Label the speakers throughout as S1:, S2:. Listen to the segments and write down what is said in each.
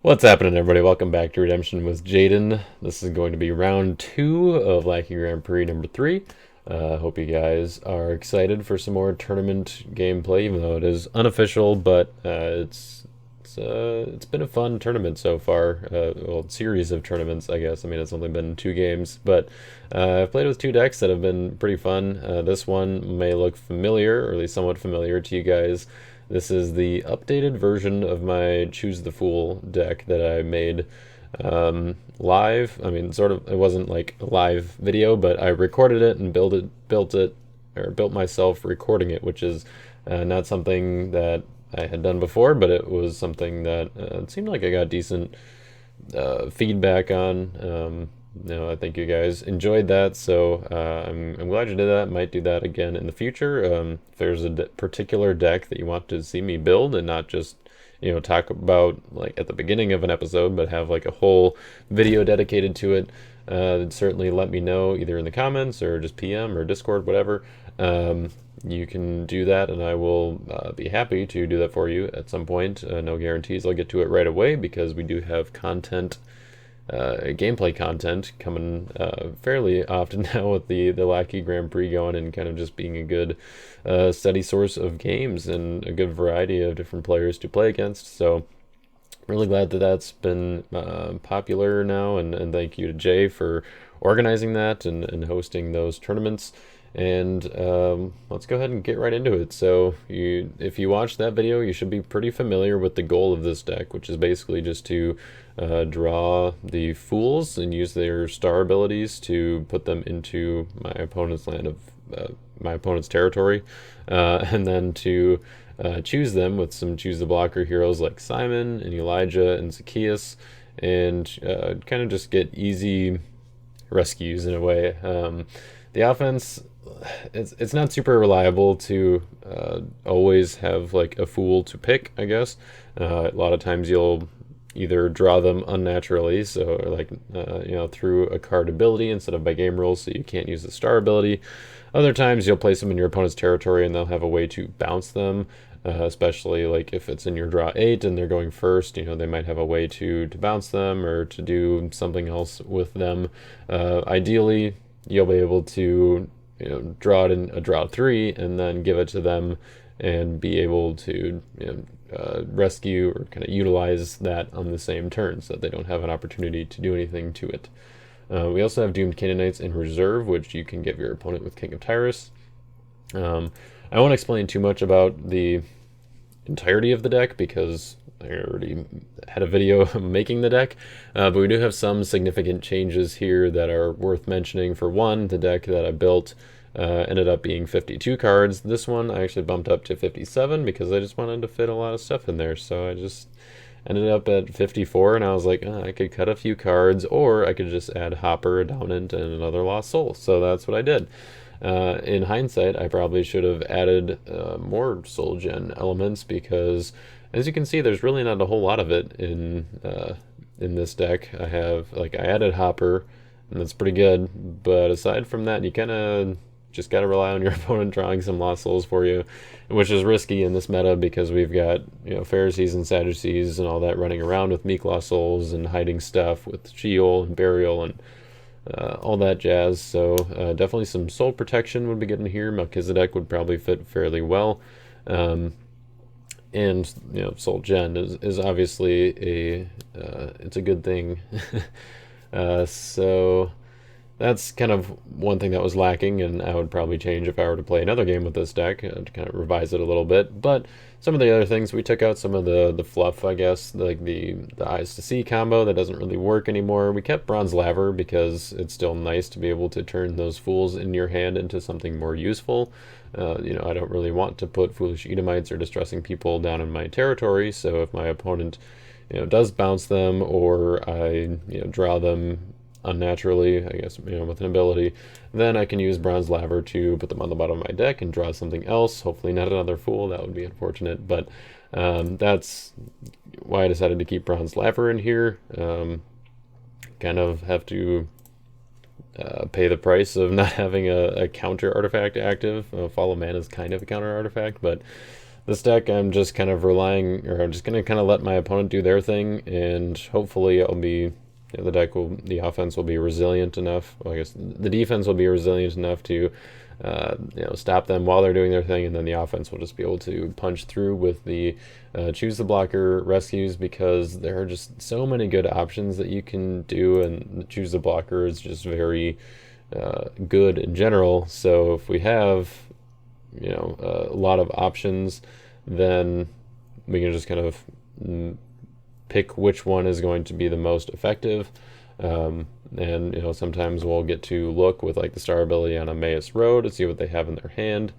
S1: What's happening, everybody? Welcome back to Redemption with Jaden. This is going to be round 2 of Lackey Grand Prix number 3. Hope you guys are excited for some more tournament gameplay, even though it is unofficial, but it's been a fun tournament so far. Well, series of tournaments, I guess. I mean, it's only been 2 games, but I've played with 2 decks that have been pretty fun. This one may look familiar, or at least somewhat familiar to you guys. This is the updated version of my Choose the Fool deck that I made live. I mean, sort of, it wasn't like a live video, but I recorded it and built myself recording it, which is not something that I had done before, but it was something that it seemed like I got decent feedback on. I think you guys enjoyed that, so I'm glad you did that. Might do that again in the future. If there's a particular deck that you want to see me build and not just talk about like at the beginning of an episode, but have like a whole video dedicated to it, certainly let me know either in the comments or just PM or Discord, whatever. You can do that, and I will be happy to do that for you at some point. No guarantees I'll get to it right away because we do have gameplay content coming fairly often now with the Lackey Grand Prix going and kind of just being a good steady source of games and a good variety of different players to play against. So really glad that that's been popular now, and thank you to Jay for organizing that and hosting those tournaments. And let's go ahead and get right into it. So if you watched that video, you should be pretty familiar with the goal of this deck, which is basically just to draw the Fools and use their star abilities to put them into my opponent's my opponent's territory, and then to choose them with some choose the blocker heroes like Simon and Elijah and Zacchaeus, and kind of just get easy rescues in a way. The offense, it's not super reliable to always have like a fool to pick, I guess. A lot of times you'll either draw them unnaturally, so like through a card ability instead of by game rules, so you can't use the star ability. Other times you'll place them in your opponent's territory and they'll have a way to bounce them, especially like if it's in your draw 8 and they're going first, they might have a way to bounce them or to do something else with them. Ideally, you'll be able to draw it in a draw 3 and then give it to them and be able to rescue or kind of utilize that on the same turn so that they don't have an opportunity to do anything to it. We also have Doomed Canaanites in reserve, which you can give your opponent with King of Tyrus. I won't explain too much about the entirety of the deck because I already had a video making the deck, but we do have some significant changes here that are worth mentioning. For one, the deck that I built ended up being 52 cards. This one I actually bumped up to 57 because I just wanted to fit a lot of stuff in there, so I just ended up at 54, and I was like, I could cut a few cards, or I could just add Hopper, a Dominant, and another Lost Soul. So that's what I did. In hindsight, I probably should have added more Soul Gen elements because, as you can see, there's really not a whole lot of it in this deck. I added Hopper, and that's pretty good. But aside from that, you kind of just got to rely on your opponent drawing some Lost Souls for you, which is risky in this meta because we've got Pharisees and Sadducees and all that running around with Meek Lost Souls and hiding stuff with Sheol and Burial and all that jazz. So definitely some soul protection would be good in here. Melchizedek would probably fit fairly well. And Soul Gen is obviously it's a good thing. So that's kind of one thing that was lacking, and I would probably change if I were to play another game with this deck to kind of revise it a little bit. But some of the other things, we took out some of the fluff, I guess, like the Eyes to See combo that doesn't really work anymore. We kept Bronze Laver because it's still nice to be able to turn those Fools in your hand into something more useful. I don't really want to put Foolish Edomites or Distressing People down in my territory, so if my opponent does bounce them, or I draw them unnaturally, I guess, with an ability, then I can use Bronze Laver to put them on the bottom of my deck and draw something else. Hopefully not another Fool, that would be unfortunate, but that's why I decided to keep Bronze Laver in here. Kind of have to pay the price of not having a counter artifact active. Follow Mana is kind of a counter artifact, but this deck, I'm just kind of relying, or I'm just going to kind of let my opponent do their thing, and hopefully it'll be, the offense will be resilient enough. Well, I guess the defense will be resilient enough to, stop them while they're doing their thing, and then the offense will just be able to punch through with the choose the blocker rescues, because there are just so many good options that you can do, and choose the blocker is just very good in general. So if we have a lot of options, then we can just kind of pick which one is going to be the most effective. And sometimes we'll get to look with like the star ability on Emmaus Road to see what they have in their hand.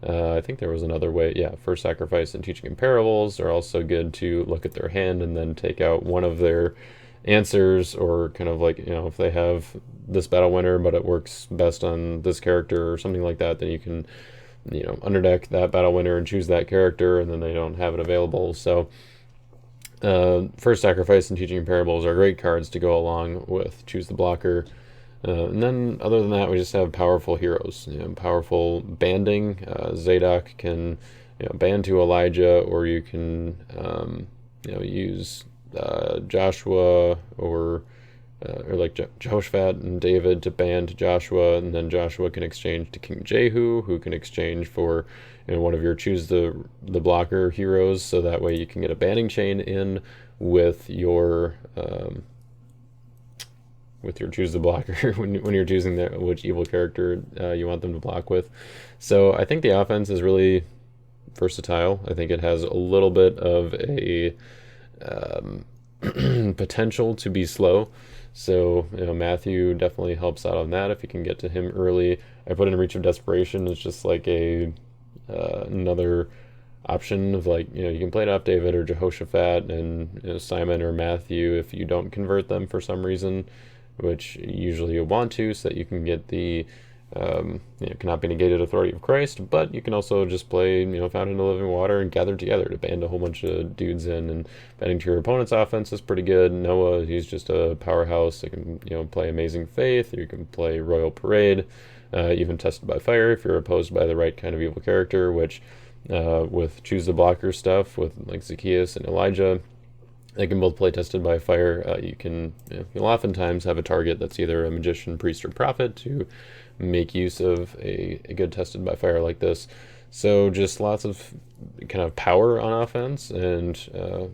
S1: I think there was another way. Yeah, First Sacrifice and Teaching in Parables are also good to look at their hand and then take out one of their answers, or kind of like, if they have this battle winner but it works best on this character or something like that, then you can underdeck that battle winner and choose that character, and then they don't have it available. So First Sacrifice and Teaching in Parables are great cards to go along with choose the blocker. And then other than that, we just have powerful heroes, powerful banding. Zadok can band to Elijah, or you can use Joshua, or like Jehoshaphat and David to band to Joshua, and then Joshua can exchange to King Jehu, who can exchange for one of your choose the blocker heroes, so that way you can get a banding chain in with your choose the blocker when you're choosing which evil character you want them to block with. So I think the offense is really versatile. I think it has a little bit of a potential to be slow. So Matthew definitely helps out on that if you can get to him early. I put in Reach of Desperation. It's just like another option of like, you can play it off David or Jehoshaphat and Simon or Matthew if you don't convert them for some reason, which usually you want to, so that you can get the cannot be negated authority of Christ. But you can also just play Fountain of Living Water and Gather Together to band a whole bunch of dudes in, and banding to your opponent's offense is pretty good. Noah, he's just a powerhouse. You can play Amazing Faith, or you can play Royal Parade, even Tested by Fire if you're opposed by the right kind of evil character, which with choose the blocker stuff with like Zacchaeus and Elijah, they can both play Tested by Fire. You'll oftentimes have a target that's either a magician, priest, or prophet to make use of a good Tested by Fire like this. So just lots of kind of power on offense, and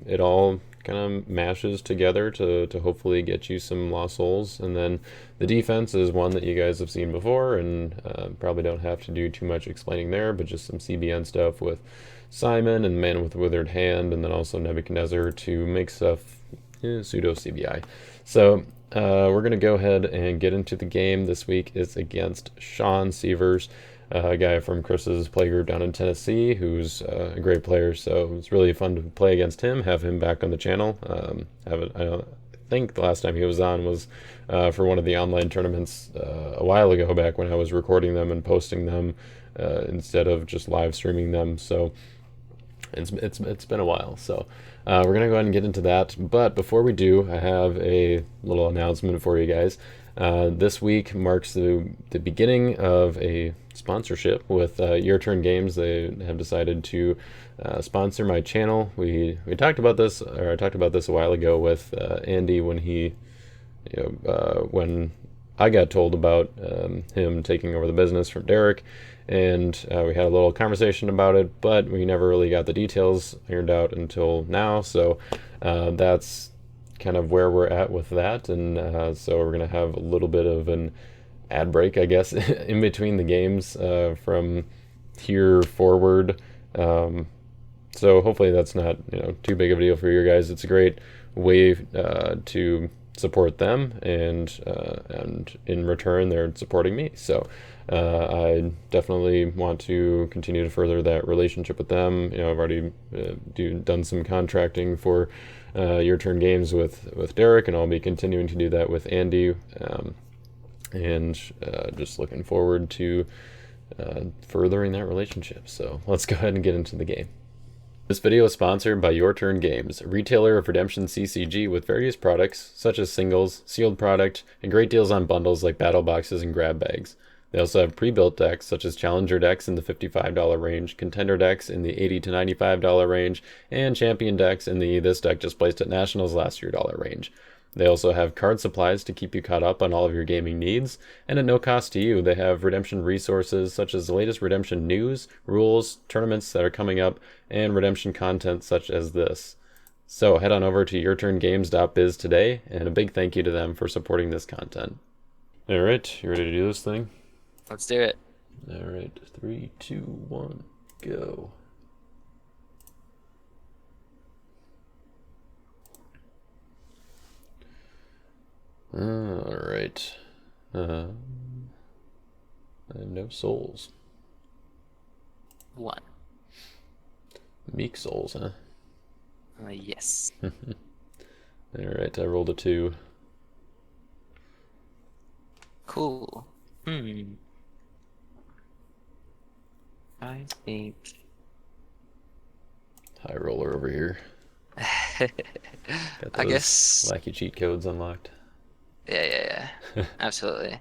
S1: it all kind of mashes together to hopefully get you some lost souls. And then the defense is one that you guys have seen before, and probably don't have to do too much explaining there, but just some CBN stuff with Simon and Man with Withered Hand, and then also Nebuchadnezzar to make stuff pseudo CBI. So we're going to go ahead and get into the game. This week is against Shon Sievers, a guy from Chris's playgroup down in Tennessee, who's a great player. So it's really fun to play against him, have him back on the channel. I think the last time he was on was for one of the online tournaments a while ago, back when I was recording them and posting them instead of just live streaming them. So it's been a while. So we're gonna go ahead and get into that. But before we do, I have a little announcement for you guys. This week marks the beginning of a sponsorship with Your Turn Games. They have decided to sponsor my channel. We talked about this, or I talked about this a while ago with Andy when when I got told about him taking over the business from Derek, and we had a little conversation about it, but we never really got the details ironed out until now. So that's kind of where we're at with that, and so we're gonna have a little bit of an ad break, I guess, in between the games from here forward. So hopefully that's not too big of a deal for you guys. It's a great way to support them, and in return they're supporting me. So I definitely want to continue to further that relationship with them. I've already done some contracting for Your Turn Games with Derek, and I'll be continuing to do that with Andy, and just looking forward to furthering that relationship. So let's go ahead and get into the game. This video is sponsored by Your Turn Games, a retailer of Redemption CCG with various products such as singles, sealed product, and great deals on bundles like battle boxes and grab bags. They also have pre-built decks such as Challenger decks in the $55 range, Contender decks in the $80 to $95 range, and Champion decks in the this deck just placed at Nationals last year dollar range. They also have card supplies to keep you caught up on all of your gaming needs, and at no cost to you, they have redemption resources such as the latest redemption news, rules, tournaments that are coming up, and redemption content such as this. So head on over to yourturngames.biz today, and a big thank you to them for supporting this content. All right, you ready to do this thing?
S2: Let's do it.
S1: All right, 3, 2, 1, go. All right. I have no souls.
S2: 1.
S1: Meek souls, huh?
S2: Yes.
S1: All right, I rolled a 2.
S2: Cool. I think.
S1: High roller over here. Got
S2: I
S1: those
S2: guess.
S1: wacky cheat codes unlocked.
S2: Yeah. Absolutely.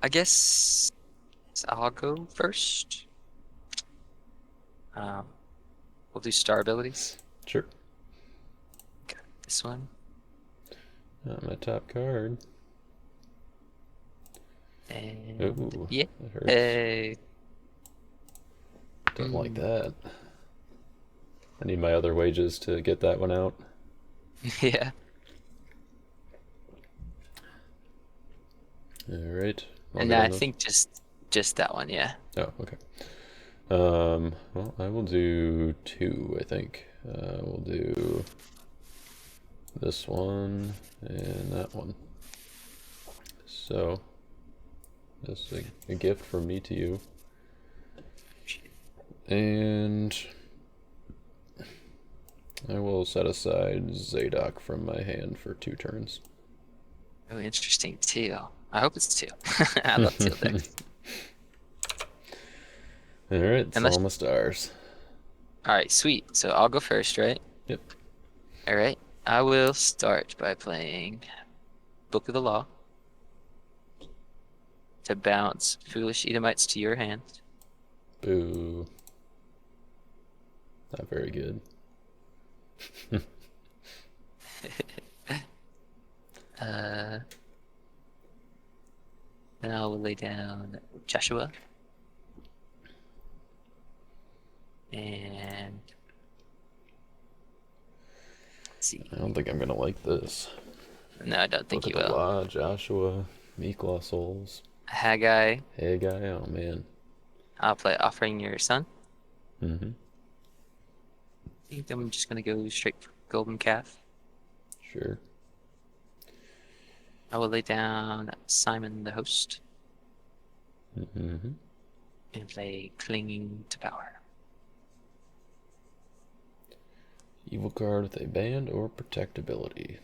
S2: I guess I'll go first. Um, we'll do star abilities.
S1: Sure.
S2: Got this one.
S1: My top card.
S2: And
S1: Ooh,
S2: yeah.
S1: that hurts. Don't like
S2: Mm.
S1: that. I need my other wages to get that one out.
S2: Yeah.
S1: All right.
S2: And I think just that one, yeah.
S1: Oh, okay. Well, I will do 2, I think. We'll do this one and that one. So, this is a gift from me to you. And I will set aside Zadok from my hand for 2 turns.
S2: Oh, interesting. Teal. I hope it's teal. I love teal decks.
S1: All right, it's
S2: Unless,
S1: all my stars.
S2: all right, sweet. So I'll go first, right?
S1: Yep.
S2: All right. I will start by playing Book of the Law to bounce Foolish Edomites to your hand.
S1: Boo. Not very good.
S2: Then I will lay down Joshua. And let's see.
S1: I don't think I'm gonna like this.
S2: No, I don't think
S1: Look
S2: you
S1: at the
S2: will.
S1: law, Joshua, Meekla Souls.
S2: Haggai.
S1: Hey guy, oh man.
S2: I'll play Offering Your Son.
S1: Mm-hmm.
S2: I think I'm just gonna go straight for Golden Calf.
S1: Sure.
S2: I will lay down Simon the Host
S1: Mm-hmm.
S2: and play Clinging to Power.
S1: Evil card with a band or protect ability.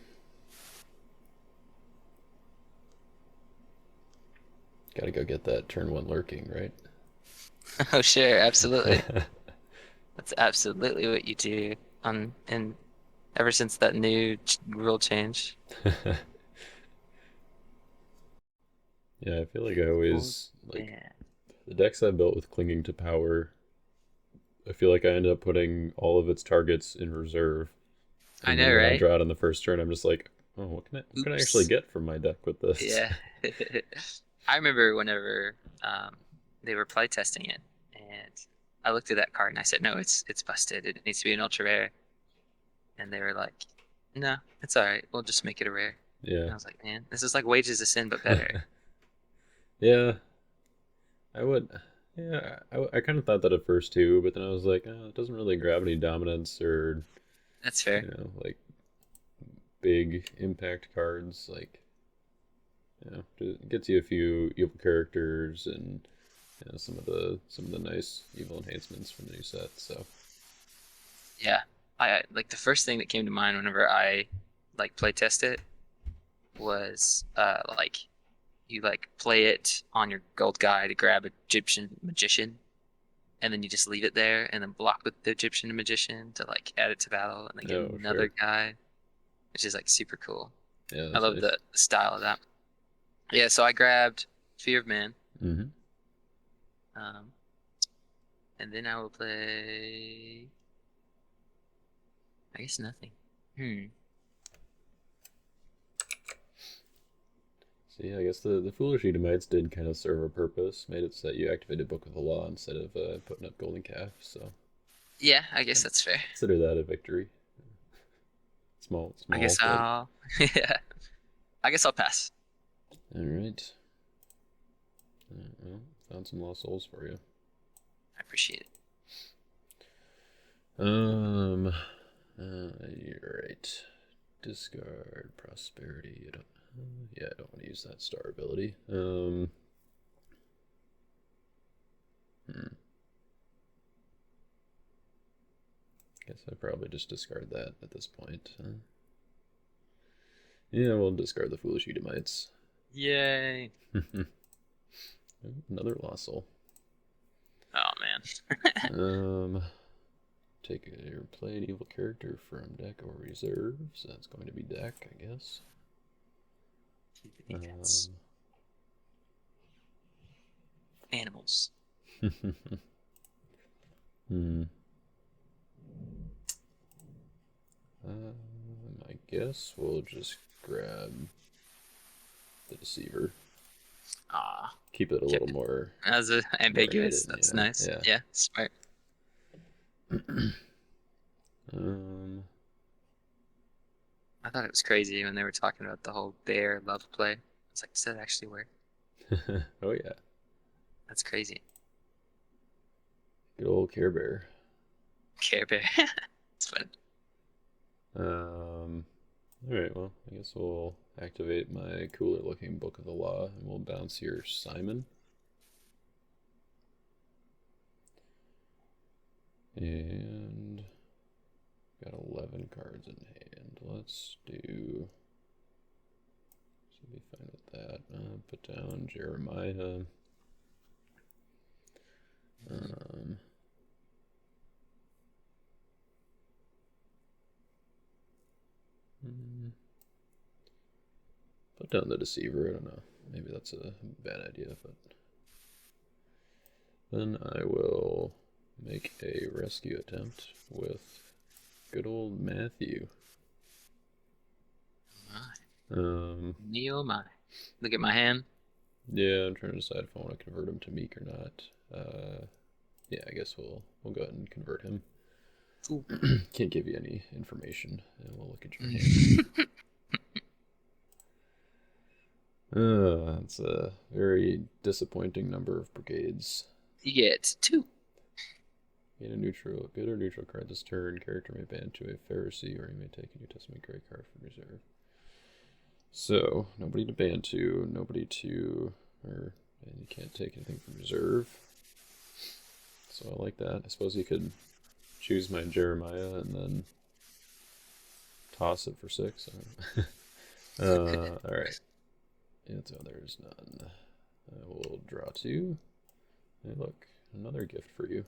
S1: Gotta go get that turn 1 lurking, right?
S2: Oh, sure, absolutely. That's absolutely what you do and ever since that new rule change.
S1: Yeah, I feel like I always, like,
S2: Yeah.
S1: the decks I built with Clinging to Power, I feel like I ended up putting all of its targets in reserve.
S2: I
S1: And then
S2: know,
S1: when I
S2: right?
S1: draw it on the first turn, I'm just like, oh, what can I actually
S2: Oops.
S1: get from my deck with this?
S2: Yeah. I remember whenever they were playtesting it, and I looked at that card and I said, "No, it's busted. It needs to be an ultra rare." And they were like, "No, it's all right. We'll just make it a rare."
S1: Yeah.
S2: And I was like, "Man, this is like Wages of Sin, but better."
S1: Yeah, I would. Yeah, I kind of thought that at first too, but then I was like, oh, it doesn't really grab any dominance or,
S2: That's fair.
S1: like big impact cards. Like, it gets you a few evil characters and some of the nice evil enhancements from the new set. So
S2: Yeah. I like the first thing that came to mind whenever I like play test it was like you like play it on your gold guy to grab Egyptian magician, and then you just leave it there and then block with the Egyptian magician to like add it to battle and then get
S1: oh
S2: another
S1: sure,
S2: guy, which is like super cool.
S1: yeah,
S2: I
S1: that's
S2: love
S1: nice.
S2: the style of that. Yeah, so I grabbed Fear of Man.
S1: Mm-hmm.
S2: Um, and then I will play. I guess nothing. Hmm.
S1: So yeah, I guess the Foolish Edomites did kind of serve a purpose. Made it so that you activated Book of the Law instead of putting up Golden Calf. So
S2: Yeah, I guess
S1: I'd
S2: that's fair.
S1: consider that a victory. Small,
S2: I guess
S1: small, but
S2: I'll. Yeah. I guess I'll pass.
S1: all right. Well, found some lost souls for you.
S2: I appreciate it.
S1: Um, you're right. Discard prosperity. I don't. Yeah, I don't want to use that star ability. Hmm. Guess I probably just discard that at this point. Yeah, we'll discard the Foolish Edomites.
S2: Yay.
S1: Another lost soul.
S2: Oh man.
S1: Um, take or play an evil character from deck or reserves. That's going to be deck, I guess.
S2: Defense. Animals.
S1: hmm. I guess we'll just grab the Deceiver.
S2: Ah,
S1: Keep it a little
S2: kept it
S1: more
S2: as a ambiguous.
S1: hidden.
S2: That's
S1: Yeah,
S2: nice.
S1: yeah.
S2: Yeah, smart.
S1: um,
S2: I thought it was crazy when they were talking about the whole bear love play. It's like, does that actually work?
S1: oh yeah,
S2: That's crazy.
S1: good old Care Bear.
S2: Care Bear. It's fun.
S1: All right. Well, I guess we'll activate my cooler looking Book of the Law, and we'll bounce your Simon. And got 11 cards in hand. Let's do. Should be fine with that. Put down Jeremiah. Um, Put down the Deceiver. I don't know. Maybe that's a bad idea, but then I will make a rescue attempt with good old Matthew.
S2: My.
S1: Um,
S2: Neo my. Look at my hand.
S1: yeah, I'm trying to decide if I want to convert him to Meek or not. Yeah, I guess we'll go ahead and convert him.
S2: Ooh.
S1: Can't give you any information, and we'll look at your hand. It's a very disappointing number of brigades.
S2: You get 2.
S1: Gain a neutral, good or neutral card this turn. Character may ban to a Pharisee, or he may take a New Testament gray card from reserve. So nobody to ban to, nobody to, and you can't take anything from reserve. So I like that. I suppose you could choose my Jeremiah and then toss it for 6. All right. Yeah, so there's none. I will draw 2. Hey, look, another gift for you.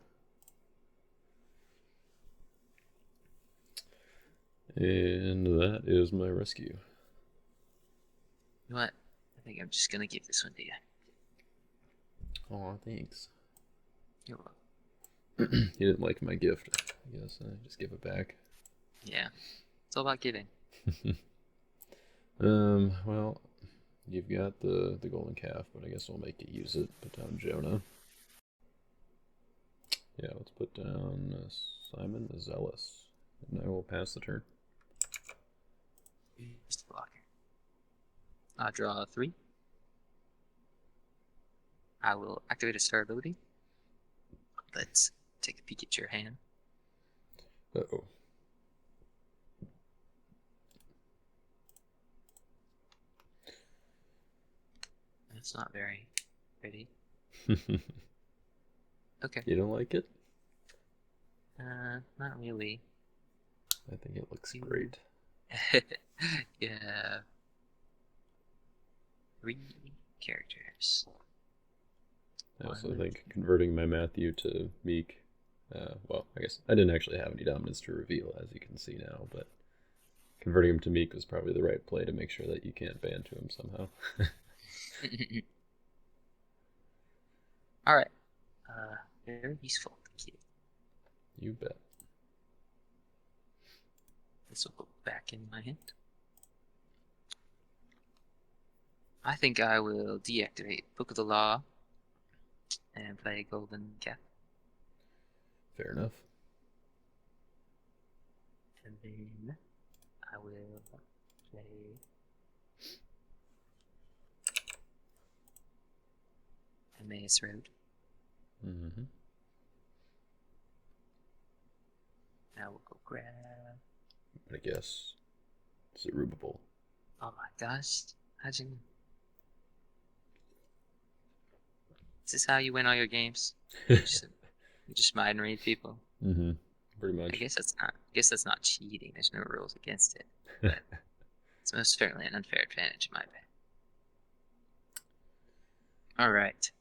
S1: And that is my rescue.
S2: You know what? I think I'm just gonna give this one to you.
S1: Aw, thanks.
S2: You're welcome.
S1: You didn't like my gift. I guess I just give it back.
S2: Yeah. It's all about giving.
S1: Well, you've got the golden calf, but I guess we'll make you use it. Put down Jonah. Yeah, let's put down Simon the Zealous. And I will pass the turn.
S2: Just a blocker. I draw 3. I will activate a star ability. Let's take a peek at your hand.
S1: Uh-oh.
S2: It's not very pretty. Okay.
S1: You don't like it?
S2: Not really.
S1: I think it looks great.
S2: Yeah. 3 characters.
S1: I also think converting my Matthew to Meek, well, I guess I didn't actually have any dominance to reveal, as you can see now, but converting him to Meek was probably the right play to make sure that you can't ban to him somehow.
S2: All right. Very useful. Thank you.
S1: You bet.
S2: This will go back in my hand. I think I will deactivate Book of the Law and play Golden Cat.
S1: Fair enough.
S2: And then I will play Emmaus Road.
S1: Mm-hmm.
S2: Now we'll go grab.
S1: But I guess it's irrevocable.
S2: Oh my gosh. How'd you know? Is this how you win all your games? You just mind read people.
S1: Mm-hmm. Pretty much.
S2: I guess that's not cheating. There's no rules against it. But it's most certainly an unfair advantage in my opinion. All right.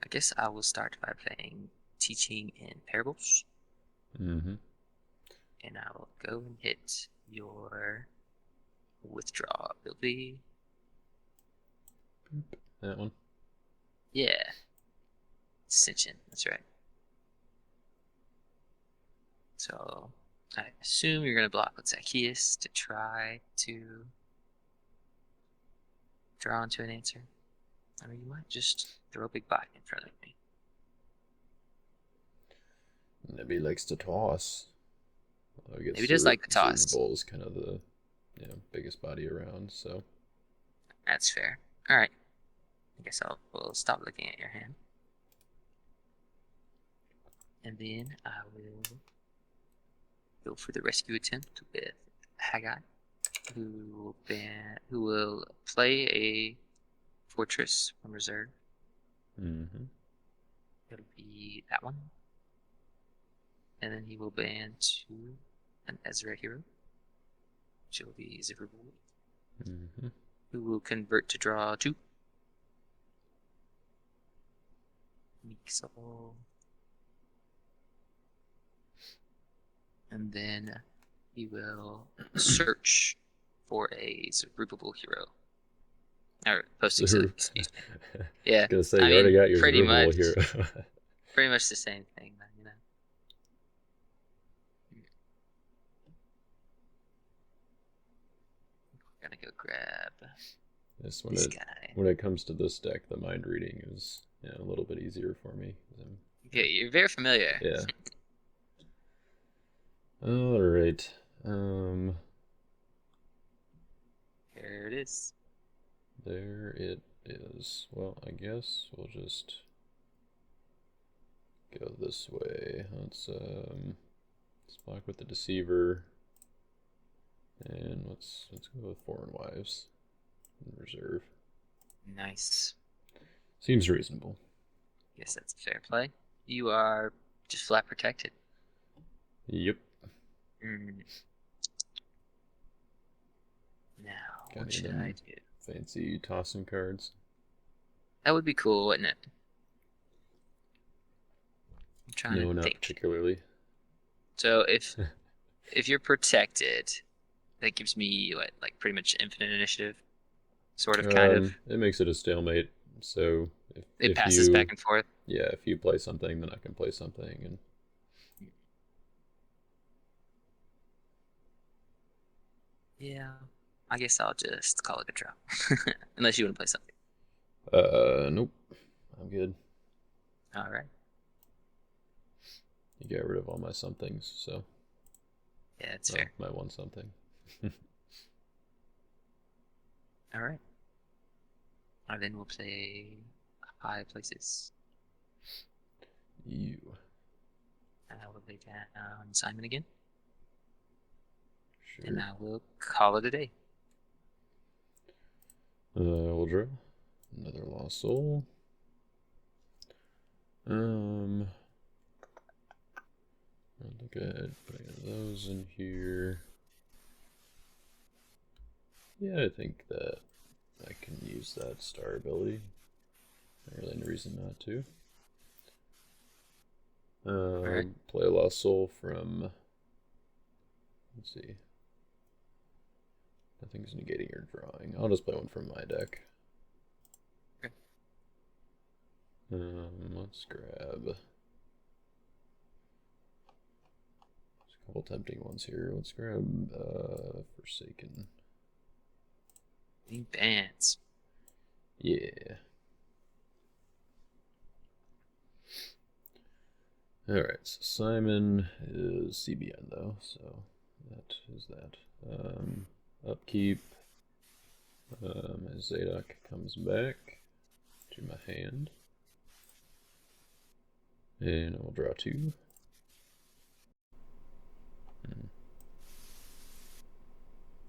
S2: I guess I will start by playing Teaching in Parables.
S1: Mm-hmm.
S2: And I will go and hit your withdraw ability.
S1: That one.
S2: Yeah. Ascension, that's right. So I assume you're going to block with Zacchaeus to try to draw into an answer. I mean, you might just throw a big body in front of me.
S1: Maybe he likes to toss. I guess
S2: Maybe he does like the toss.
S1: Cerebral is kind of the biggest body around, so.
S2: That's fair. All right. I guess we'll stop looking at your hand. And then I will go for the rescue attempt with Haggai, who will play a fortress from reserve.
S1: Mm-hmm.
S2: It'll be that one. And then he will ban to an Ezra hero, which will be Zipperboard,
S1: Mm-hmm.
S2: who will convert to draw 2. Mixable. And then he will search for a Zerubbabel hero. Or posting, excuse me. Yeah,
S1: I was gonna say, you already got your
S2: pretty
S1: Zerubbabel
S2: much,
S1: hero.
S2: pretty much the same thing, man, you know. Gotta go grab
S1: Yes,
S2: this guy.
S1: when it comes to this deck, the mind reading is a little bit easier for me.
S2: Yeah, you're very familiar.
S1: Yeah. All right.
S2: Here it is.
S1: There it is. Well, I guess we'll just go this way. Let's block with the Deceiver, and let's go with Foreign Wives in reserve.
S2: Nice.
S1: Seems reasonable.
S2: Guess that's a fair play. You are just flat protected.
S1: Yep.
S2: Now,
S1: Got
S2: what should I do?
S1: Fancy tossing cards.
S2: That would be cool, wouldn't it? I'm trying
S1: No,
S2: to
S1: not
S2: think.
S1: particularly.
S2: So if you're protected, that gives me what, like pretty much infinite initiative, sort of, kind of.
S1: It makes it a stalemate. So
S2: It passes back and forth.
S1: Yeah, if you play something, then I can play something, and.
S2: Yeah, I guess I'll just call it a draw, unless you want to play something.
S1: Nope. I'm good.
S2: All right.
S1: You got rid of all my somethings, so.
S2: Yeah, that's fair.
S1: My one something.
S2: All right. And then we'll play High Places.
S1: You.
S2: And I will lay down Simon again.
S1: Sure.
S2: And I will call it a day.
S1: We'll draw another Lost Soul. I'll look at putting those in here. Yeah, I think that I can use that star ability. Not really any reason not to.
S2: Right.
S1: Play a Lost Soul from. Let's see. Nothing's negating your drawing. I'll just play one from my deck. Let's grab there's a couple tempting ones here. Let's grab Forsaken.
S2: New bands.
S1: Yeah. Alright, so Simon is CBN though, so that is that. Upkeep. My Zadok comes back to my hand. And I'll draw 2.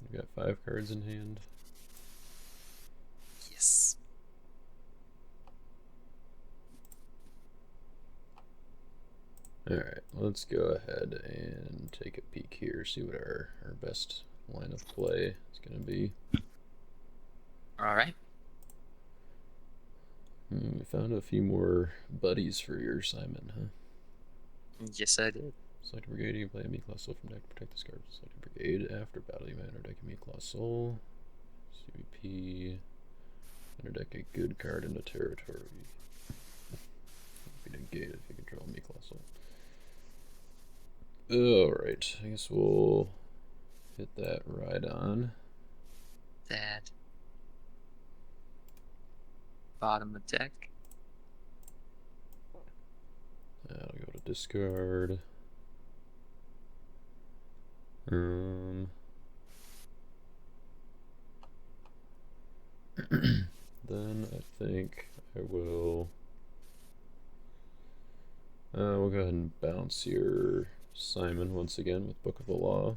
S1: I've got 5 cards in hand.
S2: Yes.
S1: Alright, let's go ahead and take a peek here, see what our best line of play is going to be.
S2: Alright.
S1: We found a few more buddies for your Simon, huh?
S2: Yes, I did.
S1: Select a brigade, you can play a me-class soul from deck to protect this card. Select a brigade after battle, you may enter deck a me-class soul. CVP. Enter deck a good card into territory. Be negated if you control me-class soul. Alright, I guess we'll hit that right on.
S2: That. Bottom of deck.
S1: I'll go to discard. Then I think I will. We'll go ahead and bounce your Simon once again with Book of the Law.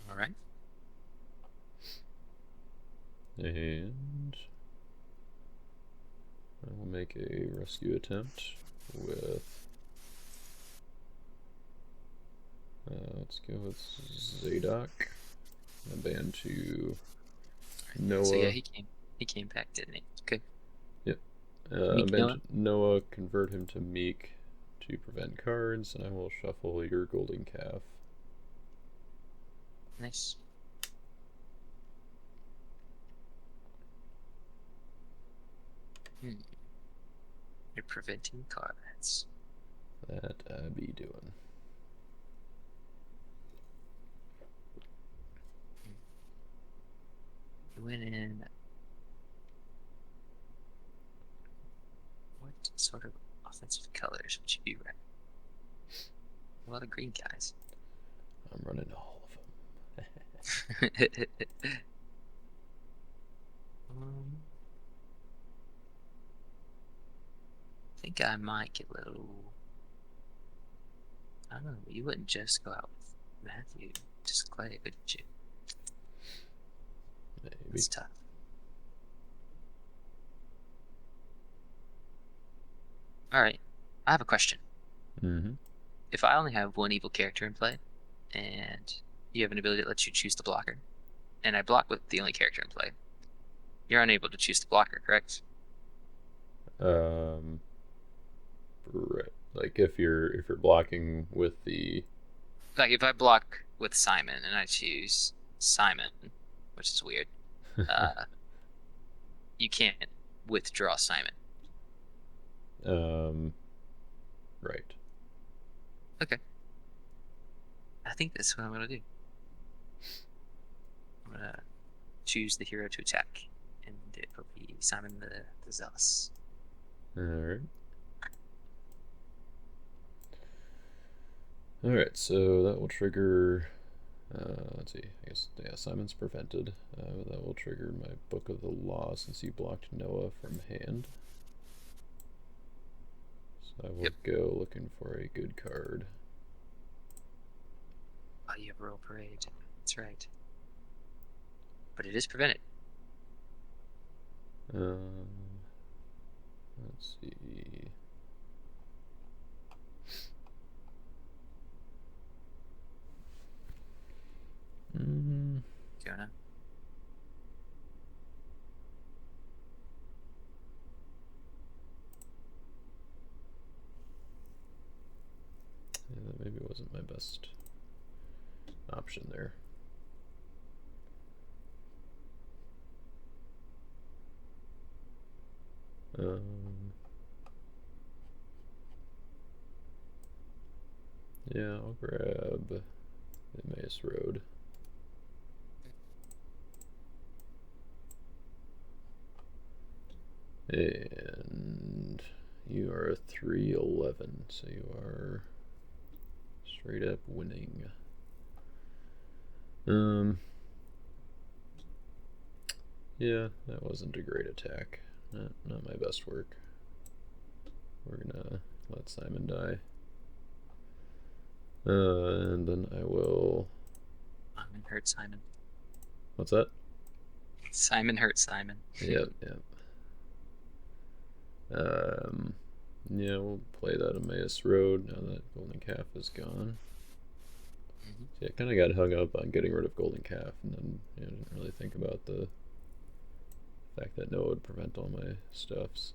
S2: Alright.
S1: And I will make a rescue attempt with. Let's go with Zadok. And ban to Noah.
S2: So yeah, he came back, didn't he? Okay.
S1: Yep.
S2: Meek
S1: ban
S2: Noah.
S1: to Noah, convert him to Meek to prevent cards, and I will shuffle your Golden Calf.
S2: Nice. You're preventing cards.
S1: That I be doing.
S2: You went in. What sort of offensive colors would you be running? A lot of green guys.
S1: I'm running all of them.
S2: I think I might get a little. I don't know. You wouldn't just go out with Matthew, just Clay, would you?
S1: Maybe.
S2: It's tough. All right. I have a question. If I only have one evil character in play, and you have an ability that lets you choose the blocker, and I block with the only character in play, you're unable to choose the blocker, correct?
S1: Right. Like if you're blocking with the.
S2: Like if I block with Simon and I choose Simon, which is weird, you can't withdraw Simon.
S1: Right.
S2: Okay. I think that's what I'm gonna do. I'm gonna choose the hero to attack, and it will be Simon the Zealous.
S1: Alright. Alright, so that will trigger. Let's see. I guess, yeah, Simon's prevented. That will trigger my Book of the Law since you blocked Noah from hand. So I will go looking for a good card.
S2: Oh, you have Royal Parade. That's right. But it is prevented.
S1: Let's see.
S2: Jonah.
S1: Yeah, that maybe wasn't my best option there. Yeah, I'll grab Emmaus Road. And you are a 311, so you are straight up winning. Um, yeah, that wasn't a great attack. Not my best work. We're gonna let Simon die. And then I will.
S2: Simon hurt Simon.
S1: What's that?
S2: Simon hurt Simon.
S1: Yep, yep. Um, yeah, we'll play that Emmaus Road now that Golden Calf is gone.
S2: Mhm.
S1: See, I kind of got hung up on getting rid of Golden Calf, and then didn't really think about the fact that Noah would prevent all my stuffs.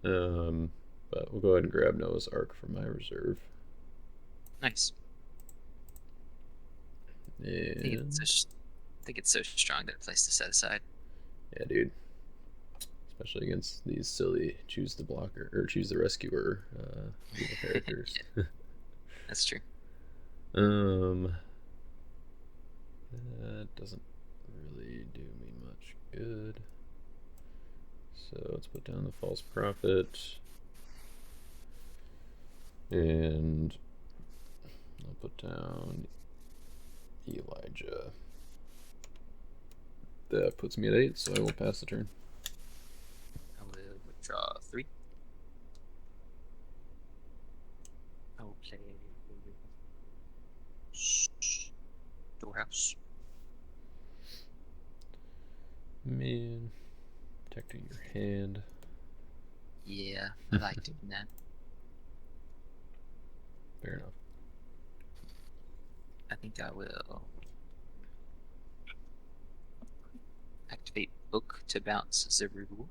S1: Um, but we'll go ahead and grab Noah's Ark from my reserve.
S2: Nice. I think it's
S1: And
S2: I think it's so strong that place to set aside.
S1: yeah, dude, especially against these silly choose the blocker or choose the rescuer evil characters.
S2: Yeah, that's true.
S1: um, that doesn't really do me much good. So let's put down the false prophet, and I'll put down Elijah. That puts me at 8, so I will pass the turn.
S2: I will withdraw 3. I will play Storehouse.
S1: Man, protecting your hand.
S2: Yeah, I like doing that.
S1: Fair enough.
S2: I think I will activate Book to bounce Zerubbabel.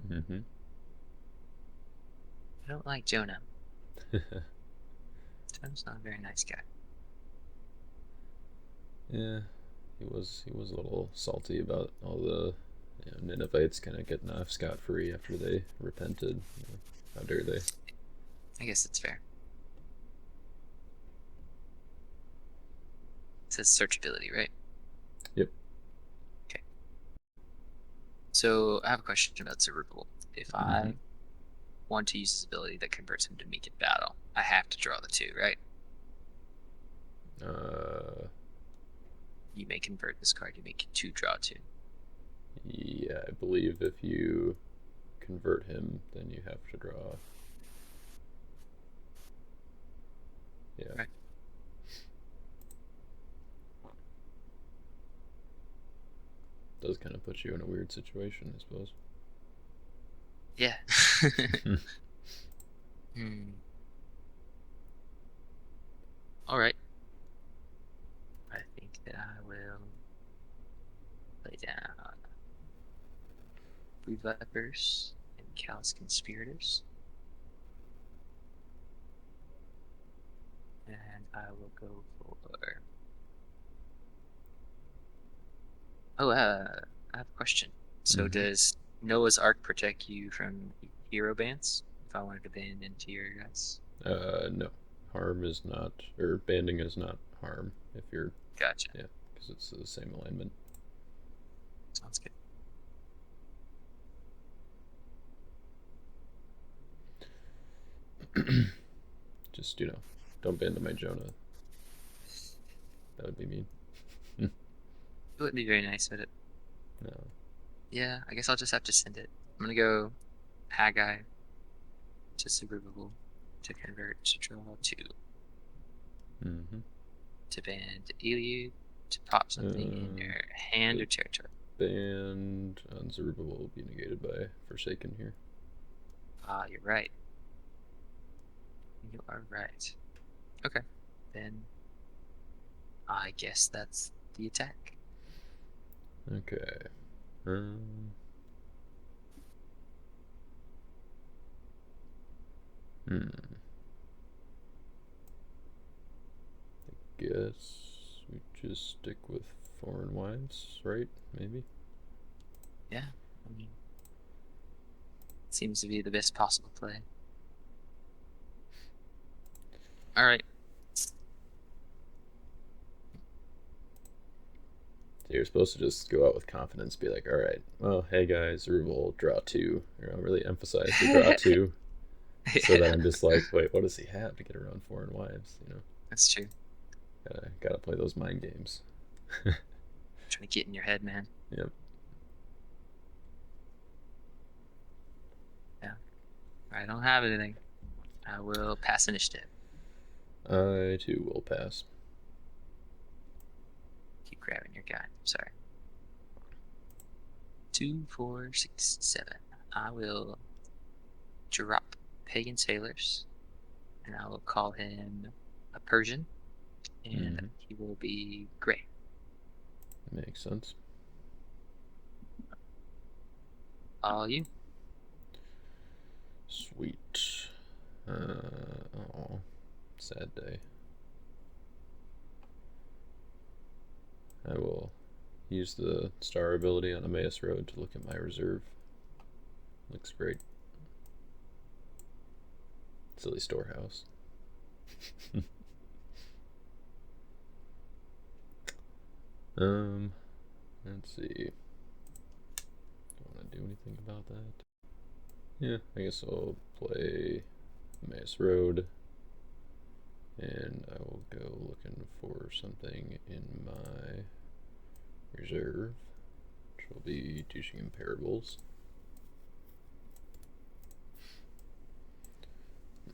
S1: Mm-hmm.
S2: I don't like Jonah. Jonah's not a very nice guy.
S1: Yeah, he was a little salty about all the Ninevites kind of getting off scot free after they repented. How dare they?
S2: I guess it's fair. It says searchability, right?
S1: Yep.
S2: Okay. So I have a question about Zerubbabel. If
S1: Mm-hmm.
S2: I want to use his ability that converts him to meek in battle, I have to draw the 2, right?
S1: Uh,
S2: You may convert this card, you make 2 draw 2.
S1: yeah, I believe if you convert him, then you have to draw. Yeah,
S2: Right.
S1: does kind of put you in a weird situation, I suppose.
S2: Yeah. Hmm. All right. I think that I will lay down Blue Vipers and Callous Conspirators. And I will go for. Oh, I have a question. So,
S1: Mm-hmm.
S2: does Noah's Ark protect you from hero bans? If I wanted to ban into your guys?
S1: No, harm is not, or banding is not harm if you're,
S2: Gotcha.
S1: yeah, because it's the same alignment.
S2: Sounds good.
S1: Just don't band my Jonah. That would be mean.
S2: It would be very nice, but
S1: No.
S2: yeah, I guess I'll just have to send it. I'm gonna go Haggai to Zerubbabel to convert to draw 2
S1: Mm-hmm.
S2: to band Eliud to pop something in your hand
S1: The
S2: or territory.
S1: band on Zerubbabel will be negated by Forsaken here.
S2: Ah, you're right. You are right. Okay, then I guess that's the attack.
S1: Okay. Um. Hmm. Guess we just stick with foreign wives, right? Maybe.
S2: Yeah, I mean, seems to be the best possible play. All right,
S1: you're supposed to just go out with confidence, be like, all right, well, hey guys, Ruble, draw two. Really emphasize the draw two, so that
S2: Yeah,
S1: I'm just like, wait, what does he have to get around foreign wives?
S2: that's true.
S1: Gotta play those mind games.
S2: Trying to get in your head, man.
S1: Yep.
S2: Yeah. I don't have anything. I will pass initiative.
S1: I too will pass.
S2: Keep grabbing your guy. Sorry. 2, 4, 6, 7. I will drop pagan sailors, and I will call him a Persian, and
S1: Mm-hmm.
S2: he will be gray.
S1: Makes sense.
S2: All you.
S1: Sweet. Oh, sad day. I will use the star ability on Emmaus Road to look at my reserve. Looks great. Silly storehouse. um, let's see. Don't want to do anything about that. Yeah, I guess I'll play Emmaus Road, and I will go looking for something in my reserve, which will be teaching him parables.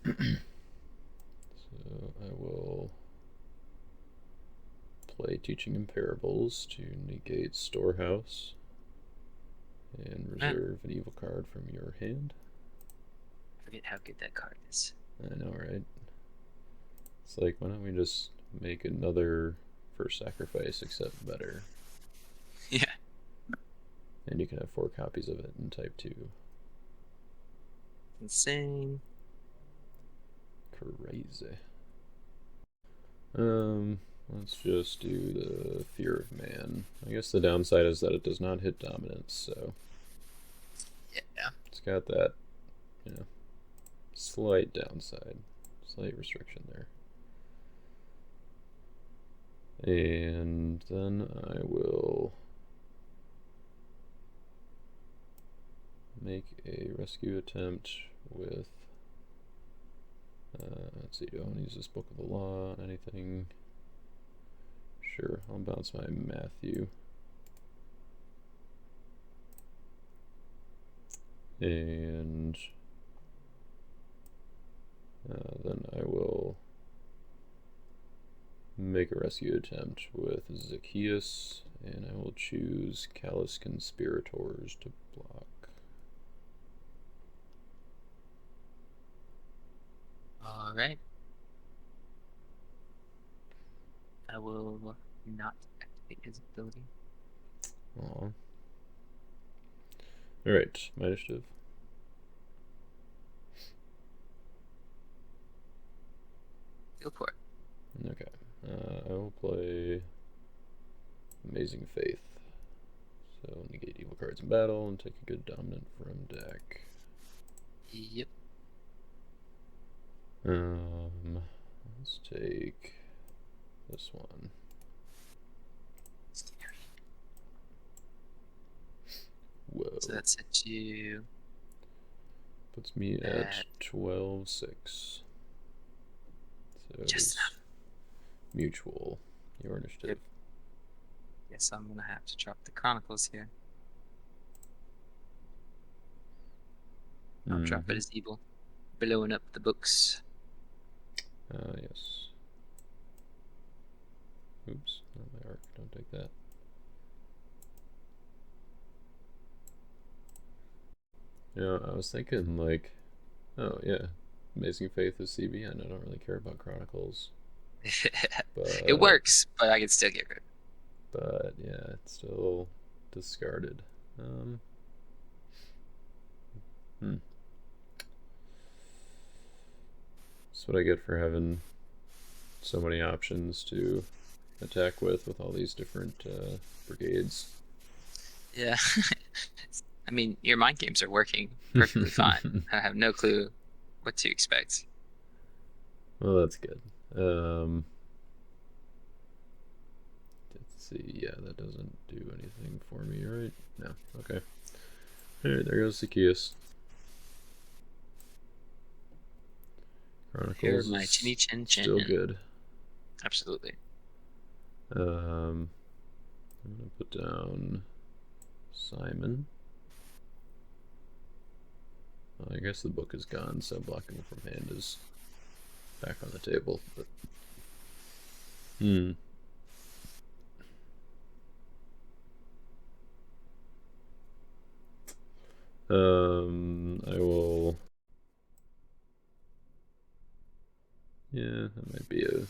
S1: So I will play teaching him parables to negate storehouse and
S2: Man,
S1: reserve an evil card from your hand.
S2: I forget how good that card is.
S1: I know, right? It's like, why don't we just make another first sacrifice except better?
S2: Yeah.
S1: And you can have 4 copies of it in type 2.
S2: Insane.
S1: Crazy. Um, let's just do the Fear of Man. I guess the downside is that it does not hit dominance, so
S2: Yeah.
S1: it's got that, you know, slight downside, slight restriction there. And then I will make a rescue attempt with, let's see, do I want to use this Book of the Law, anything? Sure, I'll bounce my Matthew. And then I will make a rescue attempt with Zacchaeus, and I will choose Callous Conspirators to block.
S2: All right. I will not activate his ability.
S1: Aw. Alright, my initiative.
S2: Go for it.
S1: Okay. I will play Amazing Faith. So negate evil cards in battle and take a good dominant from deck.
S2: Yep.
S1: Let's take this one. Whoa.
S2: So that sets you
S1: Puts me at 12-6. So
S2: just enough.
S1: mutual. Your initiative.
S2: Yep. Guess I'm gonna have to drop the Chronicles here. I'll drop it as evil. Blowing up the books.
S1: Yes. Oops, not my arc. Don't take that. I was thinking like, oh yeah, Amazing Faith is CB, and I don't really care about Chronicles,
S2: It
S1: but
S2: works, but I can still get rid of it.
S1: yeah, it's still discarded. Hmm. That's what I get for having so many options to attack with all these different brigades.
S2: Yeah. I mean, your mind games are working perfectly fine. I have no clue what to expect.
S1: Well, that's good. Let's see. Yeah, that doesn't do anything for me, right? No. Okay. Alright, there goes Zacchaeus.
S2: Here,
S1: Chronicles
S2: my chinny
S1: is
S2: chin
S1: still
S2: chin.
S1: good.
S2: Absolutely.
S1: I'm gonna put down Simon. Well, I guess the book is gone, so blocking from hand is back on the table. But I will. Yeah, that might be a.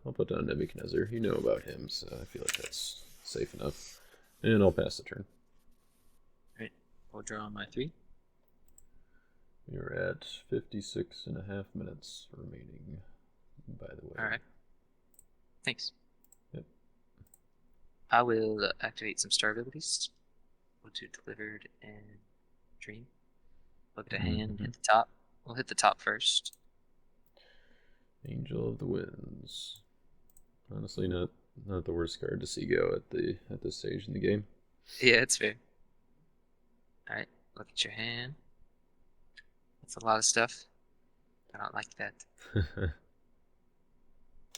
S1: I'll put down Nebuchadnezzar. You know about him, so I feel like that's safe enough. And I'll pass the turn.
S2: All right. We'll draw my 3.
S1: We're at 56.5 minutes remaining, by the way.
S2: All right. Thanks.
S1: Yep.
S2: I will activate some star abilities. Go to delivered and dream. Look at a hand, hit the top. We'll hit the top first.
S1: Angel of the Winds. Honestly, not the worst card to see go at this stage in the game.
S2: Yeah, it's fair. All right, look at your hand. That's a lot of stuff. I don't like that.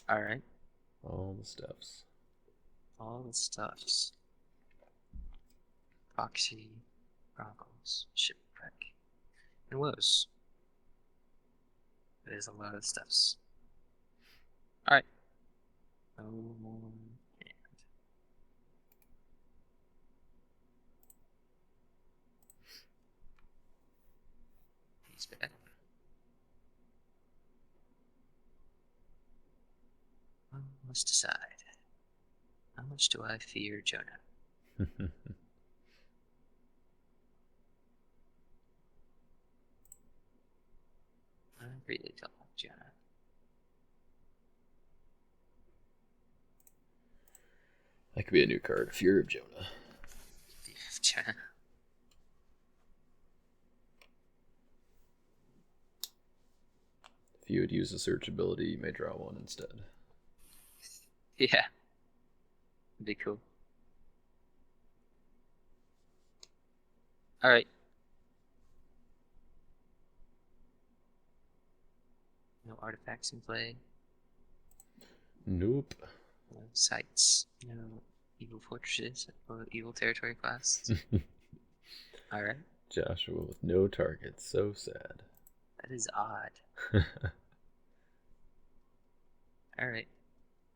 S2: All right.
S1: All the stuffs.
S2: All the stuffs. Proxy, Chronicles, Shipwreck, and Woes. That is a lot of stuffs. All right. No more hand. He's back. I must decide. How much do I fear Jonah? I really don't like Jonah.
S1: That could be a new card. Fear of Jonah.
S2: Jonah.
S1: If you would use the search ability, you may draw one instead.
S2: Yeah. That'd be cool. All right. No artifacts in play.
S1: Nope.
S2: No sites. No evil fortresses or evil territory class. All right.
S1: Joshua with no targets. So sad.
S2: That is odd. All right.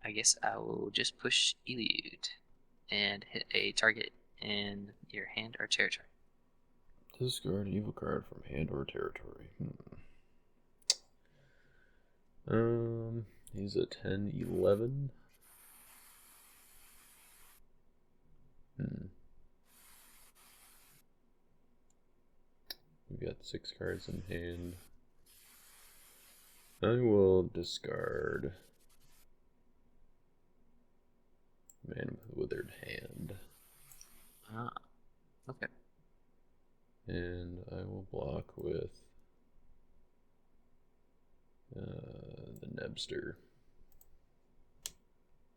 S2: I guess I will just push Elude and hit a target in your hand or territory.
S1: Discard an evil card from hand or territory. He's a 10-11. We've got 6 cards in hand. I will discard Man with Withered Hand.
S2: Ah, okay.
S1: And I will block with the Nebster.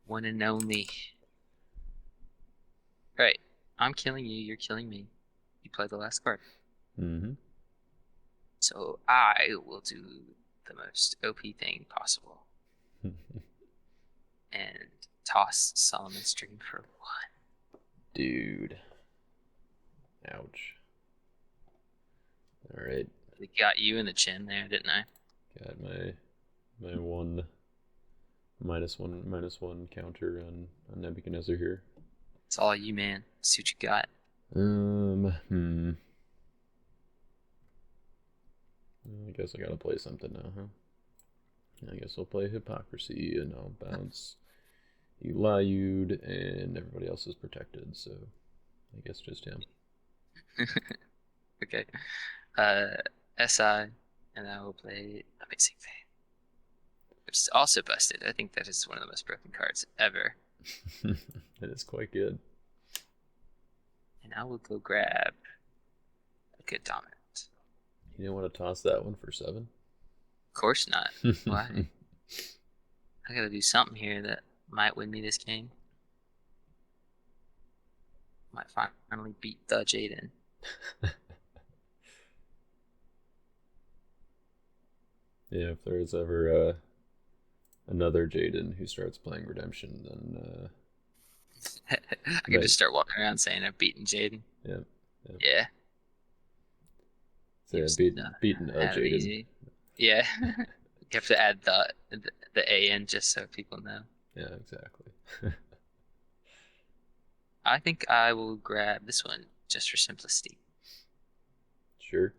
S2: One and only. Right. I'm killing you, you're killing me. You play the last card. So I will do the most OP thing possible. And toss Solomon's Dream for 1.
S1: Dude. Ouch. Alright.
S2: I got you in the chin there, didn't I?
S1: Got my one -1 counter on Nebuchadnezzar here.
S2: It's all you, man. See what you got.
S1: I guess I gotta play something now, huh? I guess I'll play Hypocrisy and I'll bounce Eliud and everybody else is protected, so I guess just him.
S2: Okay. SI, and I will play Amazing Fate. It's also busted. I think that is one of the most broken cards ever.
S1: It is quite good.
S2: And I will go grab a good dominant.
S1: You didn't want to toss that one for 7?
S2: Of course not. Why? I gotta do something here that might win me this game. Might finally beat the Jaden.
S1: Yeah, if there's ever another Jaden who starts playing Redemption, then
S2: I could
S1: that
S2: just start walking around saying I've beaten Jaden.
S1: yeah, yeah.
S2: Yeah,
S1: So
S2: you
S1: yeah,
S2: just
S1: beaten a
S2: have it
S1: Jaden.
S2: easy. Yeah, you have to add the A in just so people know.
S1: Yeah, exactly.
S2: I think I will grab this one just for simplicity.
S1: Sure.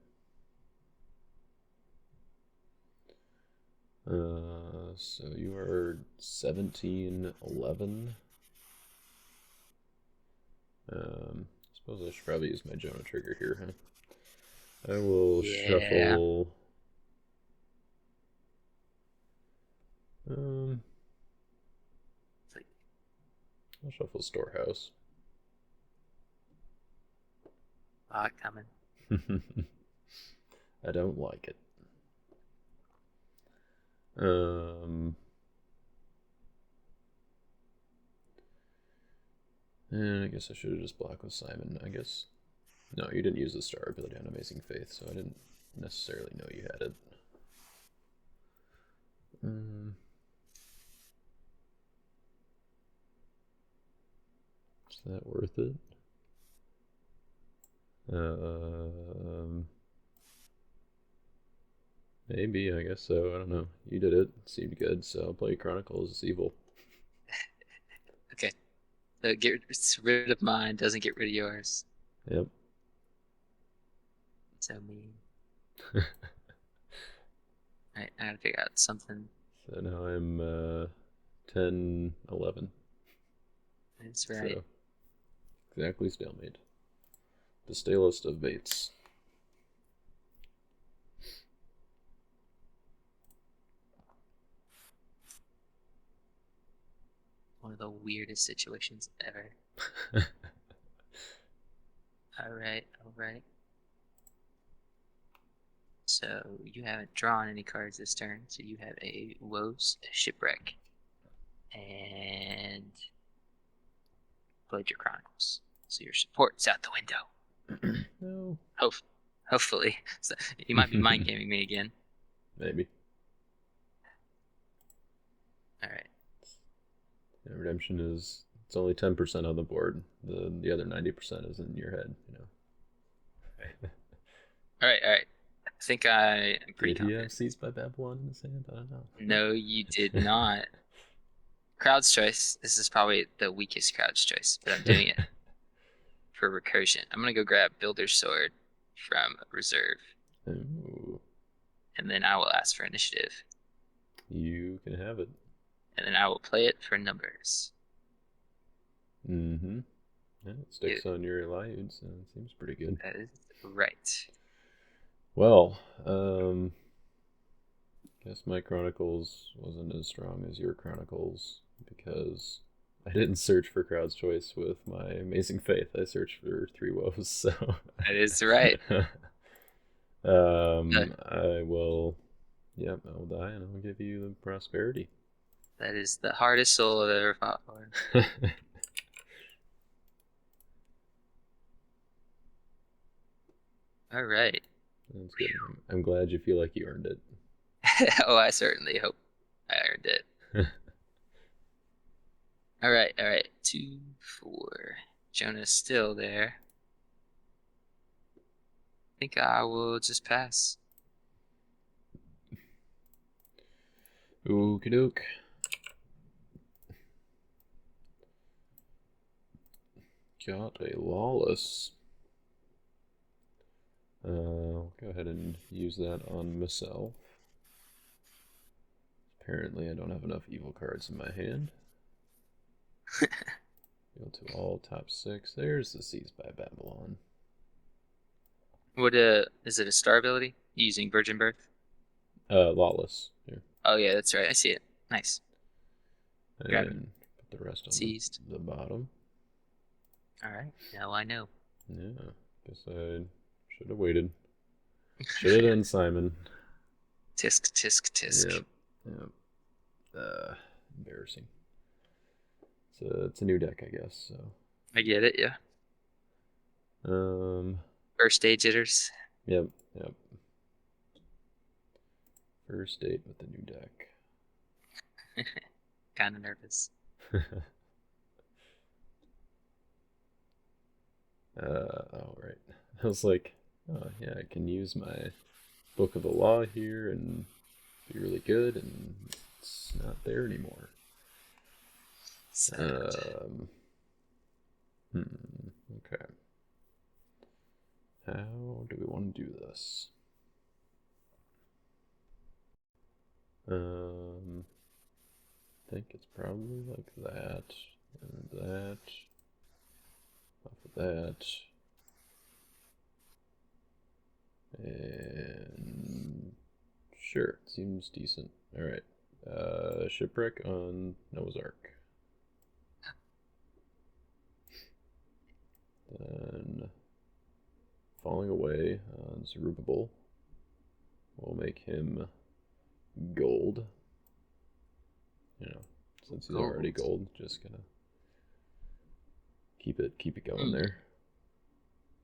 S1: So you are 1711. I suppose I should probably use my Jonah trigger here, huh? I will
S2: Yeah.
S1: shuffle. Um,
S2: It's like,
S1: I'll shuffle Storehouse.
S2: coming.
S1: I don't like it. Um, and I guess I should have just blocked with Simon. I guess. No, you didn't use the star ability on Amazing Faith, so I didn't necessarily know you had it. Is that worth it? Maybe, I guess so. I don't know. You did it. It seemed good, so I'll play Chronicles as evil.
S2: Okay. So get rid of mine, doesn't get rid of yours.
S1: Yep.
S2: So mean. All right, I gotta figure out something.
S1: So now I'm 10, 11.
S2: That's right.
S1: So exactly stalemate. The stalest of baits.
S2: One of the weirdest situations ever. All right, all right. So you haven't drawn any cards this turn, so you have a Woes, a Shipwreck, and played your Chronicles. So your support's out the window.
S1: No.
S2: Hope, hopefully. So you might be mind gaming me again.
S1: Maybe.
S2: All right.
S1: Yeah, redemption is it's only 10% on the board. The other 90% is in your head, you know.
S2: All right, all right. I think I am pretty
S1: Did he have
S2: confident.
S1: Seized by Babylon in his hand? I don't know.
S2: No, you did not. Crowd's choice. This is probably the weakest crowd's choice, but I'm doing it for recursion. I'm gonna go grab Builder's Sword from Reserve,
S1: Ooh,
S2: and then I will ask for initiative,
S1: you can have it.
S2: and then I will play it for numbers.
S1: Mm-hmm. Yeah, it sticks on your Eliud, so it seems pretty good.
S2: That is right.
S1: Well, guess my Chronicles wasn't as strong as your Chronicles because I didn't search for Crowd's Choice with my Amazing Faith. I searched for Three Woes, so.
S2: That is right.
S1: I will. Yep, I will die and I will give you the prosperity.
S2: That is the hardest soul I've ever fought for. All right.
S1: That's good. I'm glad you feel like you earned it.
S2: Oh, I certainly hope I earned it. All right, all right. 2, 4. Jonah's still there. I think I will just pass.
S1: Okie doke. Got a lawless. I'll go ahead and use that on myself. Apparently, I don't have enough evil cards in my hand. Go to all top 6. There's the Seized by Babylon.
S2: What is it a star ability? Using Virgin Birth?
S1: Lawless. Here.
S2: Oh yeah, that's right. I see it. Nice. Grab it.
S1: And put the rest on
S2: Seized.
S1: the bottom.
S2: All right. Now I know.
S1: Yeah. Guess I should have waited. Should have done Simon.
S2: Tisk, tisk, tisk.
S1: Yep. Yep. embarrassing. It's a new deck, I guess. So,
S2: I get it, yeah.
S1: um,
S2: First stage jitters.
S1: yep, yep. First date with the new deck.
S2: Kind of nervous.
S1: Oh right. I was like, oh yeah, I can use my book of the law here and be really good, and it's not there anymore.
S2: Sad.
S1: Um, okay. How do we want to do this? I think it's probably like that, and that, off of that, and sure, seems decent. All right. Shipwreck on Noah's Ark. Then Falling Away on Zerubbabel. We'll make him gold. You know, since he's already
S2: Gold.
S1: gold, just gonna keep it going
S2: Mm.
S1: there.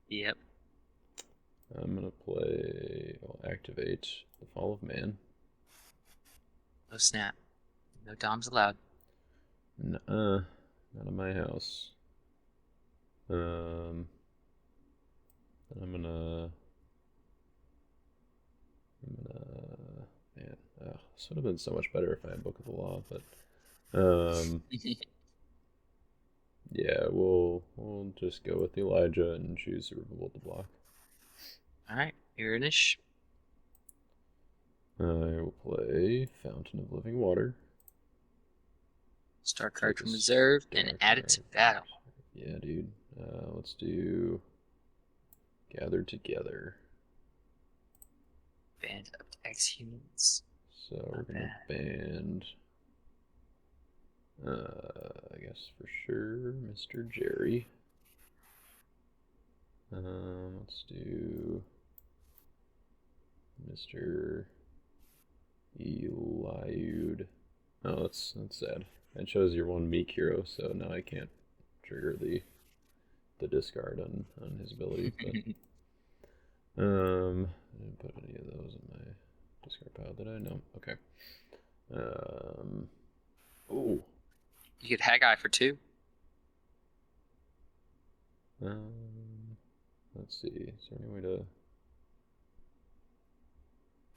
S2: Yep.
S1: I'm gonna play. I'll activate the Fall of Man.
S2: No snap. No Doms allowed.
S1: Nuh-uh, not in my house. Um, I'm gonna. Man, this would have been so much better if I had Book of the Law, but yeah, we'll just go with Elijah and choose Zerubbabel to block.
S2: All right. Urinish.
S1: I will play Fountain of Living Water.
S2: Star card
S1: Take
S2: from
S1: a
S2: reserve and
S1: star
S2: add it to
S1: card.
S2: battle.
S1: Yeah, dude. Let's do Gathered Together.
S2: Band of ex-humans.
S1: So
S2: Not
S1: we're gonna
S2: bad.
S1: band, I guess for sure, Mr. Jerry. Let's do Mr. Eliud. Oh, that's sad. I chose your one meek hero, so now I can't trigger the discard on his ability. But I didn't put any of those in my discard pile, did I? No. Okay. Oh.
S2: You get Haggai for 2.
S1: Let's see. Is there any way to?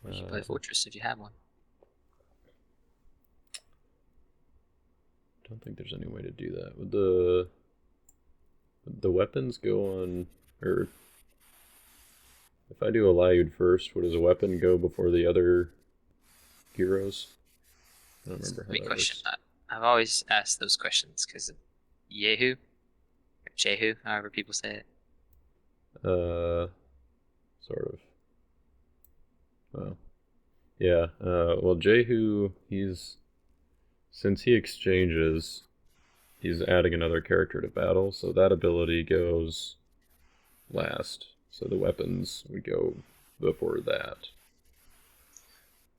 S2: Or you can play Fortress if you have one.
S1: Don't think there's any way to do that. Would the weapons go on, or if I do Eliud first, would his weapon go before the other heroes? I don't
S2: It's a
S1: remember how
S2: great
S1: that
S2: question.
S1: works.
S2: I've always asked those questions because of Yehu, or Jehu, however people say it.
S1: Uh, sort of. Well, yeah. Well, Jehu, since he exchanges, he's adding another character to battle, so that ability goes last. So the weapons would go before that.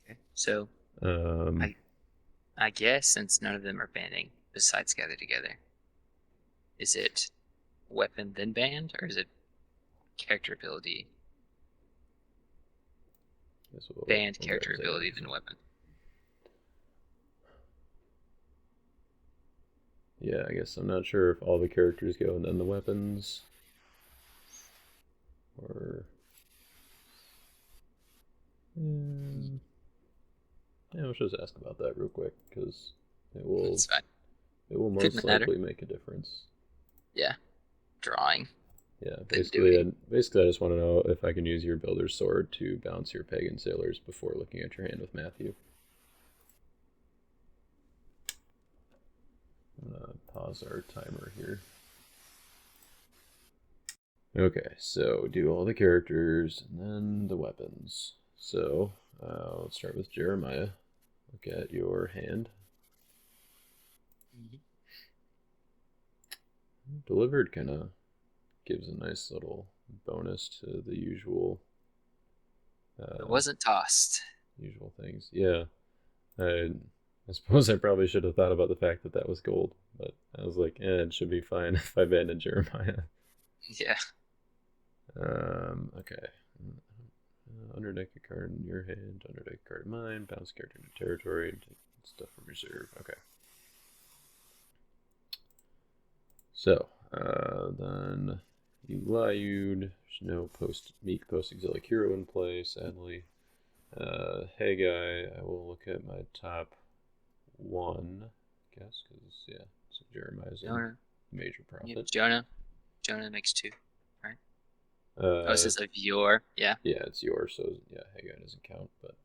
S2: Okay. So
S1: Um,
S2: I guess since none of them are banding besides Gather Together, is it weapon then band, or is it character ability
S1: guess
S2: band
S1: we'll go
S2: character
S1: with
S2: ability
S1: that.
S2: then weapon?
S1: Yeah, I guess I'm not sure if all the characters go and then the weapons, or yeah, let's just ask about that real quick because it will
S2: It's fine.
S1: it will
S2: Couldn't
S1: most
S2: matter.
S1: likely make a difference.
S2: Yeah. Drawing.
S1: Yeah,
S2: Then
S1: basically,
S2: doing.
S1: basically, I just want to know if I can use your Builder's Sword to bounce your Pagan Sailors before looking at your hand with Matthew. I'm gonna pause our timer here. Okay, so do all the characters and then the weapons. So let's start with Jeremiah. Look at your hand. Delivered kind of gives a nice little bonus to the
S2: It wasn't tossed.
S1: usual things. Yeah, I I suppose I probably should have thought about the fact that that was gold, but I was like, it should be fine if I banned Jeremiah.
S2: Yeah.
S1: Okay. Underdeck a card in your hand, underdeck a card in mine, bounce character into territory, and take stuff from reserve. Okay. So, then you Lyud. There's no Meek post exilic hero in play, sadly. Hey guy, I will look at my top one, I guess, because, yeah, so Jeremiah's in
S2: Jonah.
S1: major
S2: Yep.
S1: profit.
S2: Jonah. Jonah makes 2. Right. Oh, it
S1: Uh,
S2: says of your. Yeah.
S1: yeah, it's yours, so yeah, hey guy doesn't count, but,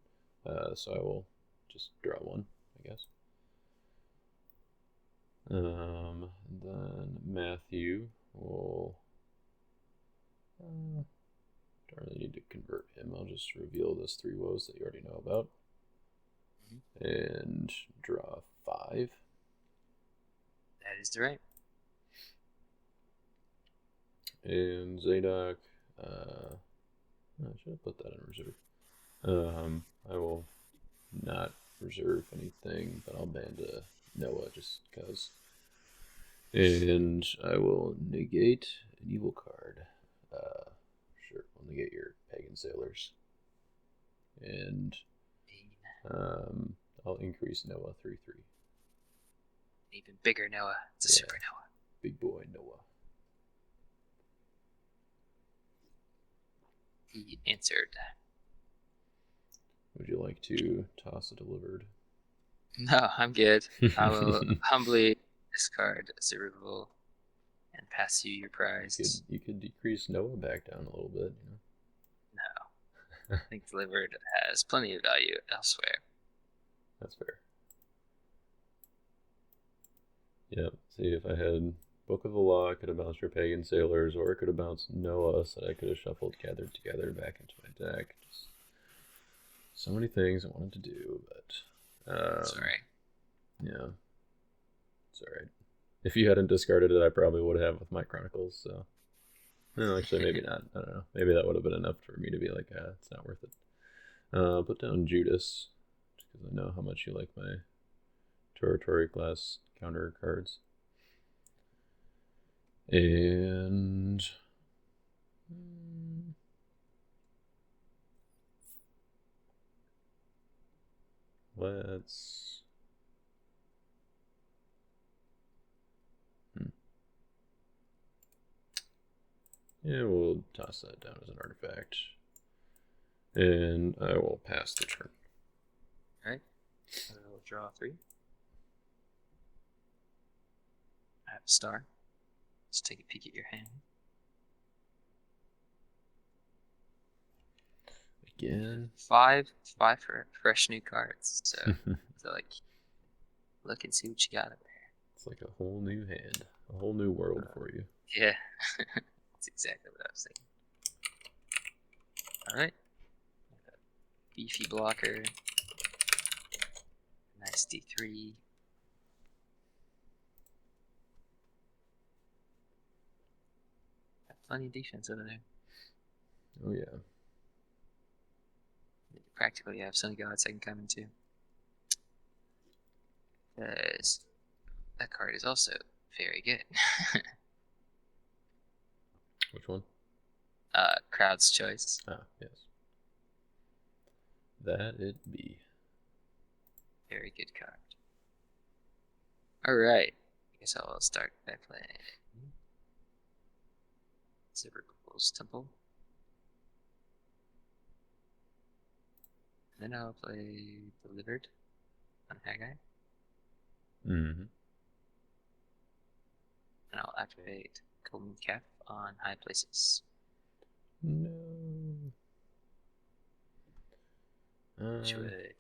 S1: so I will just draw one, I guess. Then Matthew will. Don't really need to convert him. I'll just reveal those 3 woes that you already know about.
S2: Mm-hmm.
S1: And draw 5.
S2: That is the right.
S1: And Zadok. I should have put that in reserve. I will not reserve anything, but I'll ban Noah just because. And I will negate an evil card. Sure, we'll negate your pagan sailors. And I'll increase Noah 3/3.
S2: Even bigger Noah. It's a super Noah.
S1: Big boy Noah.
S2: He answered.
S1: Would you like to toss a delivered?
S2: No, I'm good. I will humbly discard a removal and pass you your prize.
S1: You could decrease Noah back down a little bit. You know?
S2: No, I think delivered has plenty of value elsewhere.
S1: That's fair. Yep. See, if I had Book of the Law, I could have bounced your Pagan Sailors, or I could have bounced Noah, so I could have shuffled Gathered Together back into my deck. Just so many things I wanted to do, but
S2: Sorry.
S1: Yeah, it's all right. If you hadn't discarded it, I probably would have with my Chronicles. So, no, actually, maybe not. I don't know. Maybe that would have been enough for me to be like, it's not worth it. Put down Judas, because I know how much you like my territory class counter cards. And let's yeah, we'll toss that down as an artifact. And I will pass the turn.
S2: Alright. I will draw 3. I have a star. Let's take a peek at your hand.
S1: Again.
S2: 5 for fresh new cards. So, like, look and see what you got up there.
S1: It's like a whole new hand, a whole new world for you.
S2: Yeah, that's exactly what I was thinking. Alright. Beefy blocker. Nice D3. Got plenty of defense over there.
S1: Oh, yeah.
S2: Practically have Sun God second coming too. Because that card is also very good.
S1: Which one?
S2: Crowd's Choice.
S1: Ah, yes. That it be.
S2: Very good card. Alright. I guess I'll start by playing Silver's Temple. And then I'll play Delivered on Haggai.
S1: Mm-hmm.
S2: And I'll activate Golden Cap on High Places.
S1: No.
S2: Which would...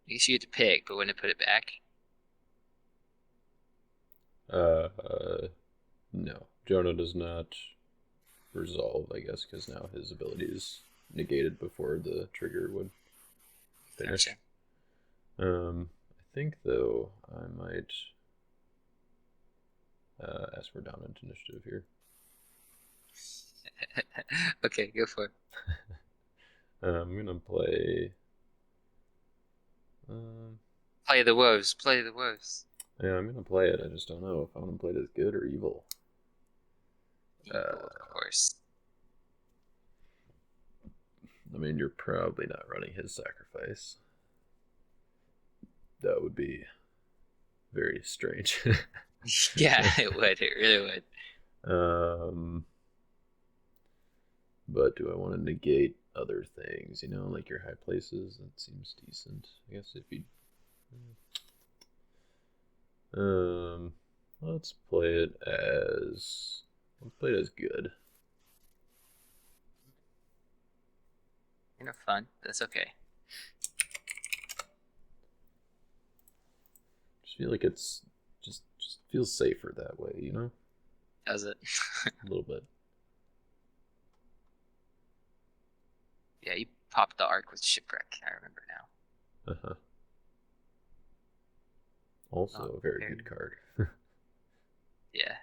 S2: I guess you get to pick, but wouldn't it put it back?
S1: No. Jonah does not resolve, I guess, because now his ability is negated before the trigger would finish.
S2: Gotcha.
S1: I think, though, I might ask for dominant initiative here.
S2: Okay, go for it.
S1: I'm gonna play.
S2: Play the wolves. Play the wolves.
S1: Yeah, I'm gonna play it. I just don't know if I want to play it as good or evil.
S2: Evil, of
S1: Uh,
S2: course.
S1: I mean, you're probably not running his sacrifice. That would be very strange.
S2: Yeah, it would. It really would.
S1: um, but do I want to negate other things? You know, like your high places. That seems decent. I guess if you. Um, let's play it as. Let's play it as good.
S2: Fun. That's okay.
S1: Just feel like it's just feels safer that way. You know,
S2: Does it?
S1: a little bit.
S2: Yeah, you popped the arc with shipwreck. I remember now.
S1: Uh huh. Also
S2: Not
S1: a very
S2: very.
S1: good card.
S2: Yeah.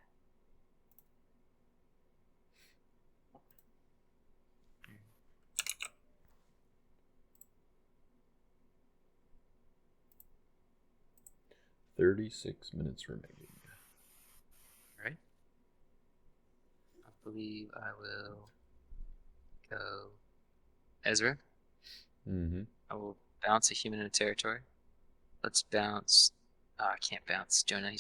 S1: 36 minutes remaining.
S2: All right. I believe I will go Ezra.
S1: Mm-hmm.
S2: I will bounce a human in a territory. Let's bounce. I can't bounce Jonah.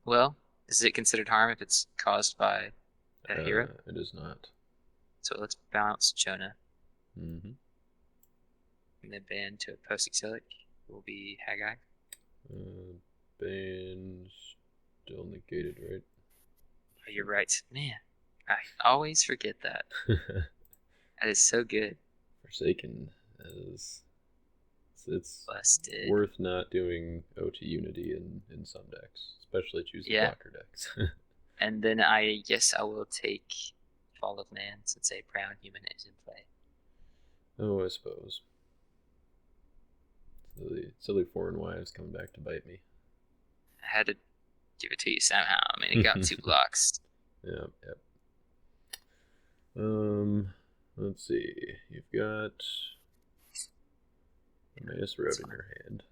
S2: Well, is it considered harm if it's caused by a hero?
S1: It is not.
S2: So let's bounce Jonah.
S1: Mm-hmm.
S2: And then ban to a post-exilic will be Haggai.
S1: Ban still negated, right?
S2: Oh, you're right. Man, I always forget that. That is so good.
S1: Forsaken is it's
S2: Busted.
S1: worth not doing OT Unity in some decks, especially choosing
S2: Yeah.
S1: blocker decks.
S2: And then I guess I will take Fall of Man since a brown human is in play.
S1: Oh, I suppose. Silly foreign wives coming back to bite me.
S2: I had to give it to you somehow. I mean, it got 2 blocks.
S1: Yep, yep. Let's see. You've got a nice road in your hand.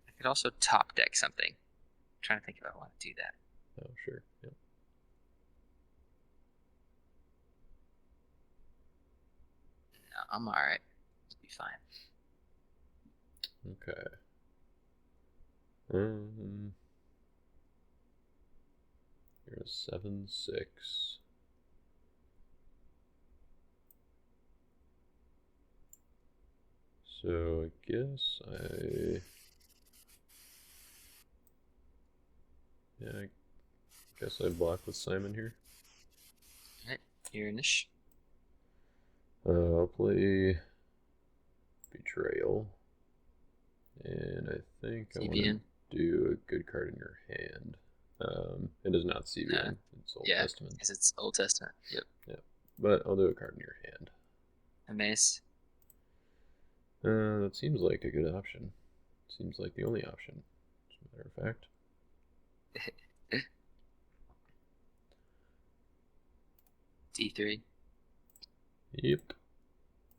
S2: I could also top deck something. I'm trying to think if I want to do that.
S1: Oh, sure. Yep.
S2: No, I'm alright. It'll be fine.
S1: Okay. You're a 7/6. So I guess I block with Simon here.
S2: Alright, you're Nish.
S1: I'll play Betrayal. And I think I want to do a good card in your hand. It is not CBN. It's Old Testament.
S2: Because it's Old Testament. Yep.
S1: Yep. But I'll do a card in your hand.
S2: A mace.
S1: That seems like a good option. Seems like the only option, as a matter of fact.
S2: D3.
S1: Yep.